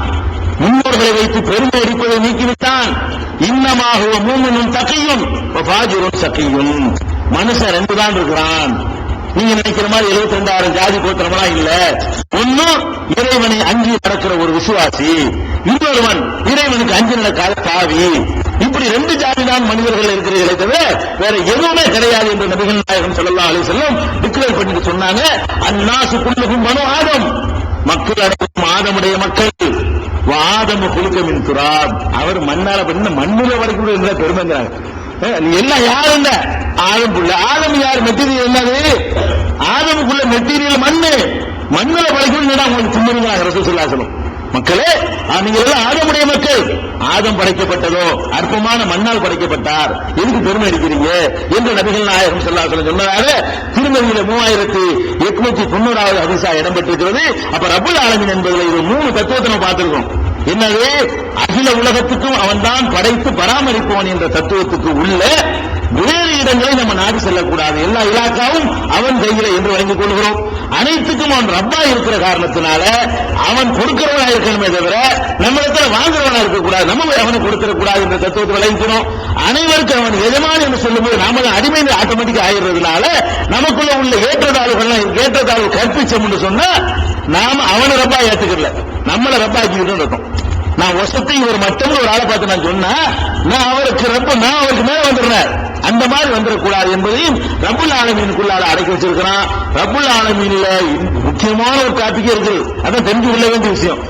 முன்னோர்களை வைத்து பெருமை அடிப்பதை நீக்கிவிட்டான். இன்னமாக மூமினும் தகையும் ஃபாஜிரும் சகியும். மனுஷன் ரெண்டு தான் இருக்கிறான். நீங்க நினைக்கிற மாதிரி 72,000 ஜாதி கோத்திரமெல்லாம் இல்ல. ஒன்னும் இறைவனை அஞ்சி நடக்கிற ஒரு விசுவாசி, இன்னொருவன் இறைவனுக்கு அஞ்சி நடக்காத பாவி. இப்படி ரெண்டு ஜாதி தான் மனிதர்கள் இருக்கிறீர்களே தவிர வேற எதுவுமே கிடையாது என்று நபிகள் நாயகம் ஸல்லல்லாஹு அலைஹி வஸல்லம் டிக்ளேர் பண்ணிட்டு சொன்னாங்க. அன்னாசு குல்லுஹும் பனு ஆதம், மக்கள் அனைவரும் ஆதமுடைய மக்கள். ஆதமு குலுக்கமின் துராப், அவர் மண்ணால பண்ண மண்ணுல வரைக்கும் இருந்த பெருமைங்கிறாங்க. எல்லாம் யாரு இல்ல ஆதம் புள்ள. ஆதம் யார்? மெட்டீரியல் என்னது? ஆதமுக்குள்ள மெட்டீரியல் மண்ணு. மண்ணுல வரைக்கும் உங்களுக்கு திண்ணுங்க ரசூலுல்லாஹி ஸல்லல்லாஹு அலைஹி வஸல்லம். மக்களே, நீங்க எல்லாம் ஆதமுடைய மக்கள். ஆதம் படைக்கப்பட்டதோ அற்பமான மண்ணால் படைக்கப்பட்டார், எதுக்கு பெருமை அடிக்கிறீங்க என்று நபிகள் நாயகம் ஸல்லல்லாஹு அலைஹி வஸல்லம் சொன்னதாக திருமதியில 3890வது ஹதீஸா இடம்பெற்றிருக்கிறது. அப்ப ரப்புல் ஆலமீன் என்பதில் இது 3 தத்துவத்தை நம்ம பார்த்திருக்கோம். என்னது? அகில உலகத்துக்கும் அவன் தான் படைத்து பராமரிப்பவன் என்ற தத்துவத்துக்கு உள்ள வேறு இடங்களை நம்ம நாடு செல்லக்கூடாது. எல்லா இலாக்காவும் அவன் கையில என்று வழங்கிக் கொள்கிறோம். அனைத்துக்கும் அவன் ரப்பா இருக்கிற காரணத்தினால அவன் கொடுக்கிறவனா இருக்கணுமே தவிர நம்ம இடத்துல வாங்குறவனா இருக்கக்கூடாது, நம்ம அவனுக்கு கொடுத்துடக்கூடாது என்ற தத்துவத்தை விளங்கிக்கிறோம். அனைவருக்கும் அவன் எஜமான் என்று சொல்லும்போது நாம அடிமை ஆட்டோமேட்டிக் ஆயிடுறதுனால நமக்குள்ள உள்ள ஏற்றத்தாழ்வு கற்பிச்சோம் என்று சொன்னா நாம அவனை ரப்பா ஏத்துக்கல, நம்மள ரப்பா ஆக்கிக்கிட்டு இருக்கோம். நான் வசத்தை ஒரு மட்டம் ஒரு ஆளை பார்த்து நான் சொன்னா நான் அவருக்கு ரப்ப, நான் அவருக்கு மேல வந்துடுறேன். அந்த மாதிரி வந்துடக்கூடாது என்பதையும் ரப்புல் ஆலமீனுக்குள்ளால அடக்கி வச்சிருக்கிறான். ரப்புல் ஆலமீன்ல முக்கியமான ஒரு டாபிக் இருக்குது, அதான் தெரிஞ்சு கொள்ள வேண்டிய விஷயம்.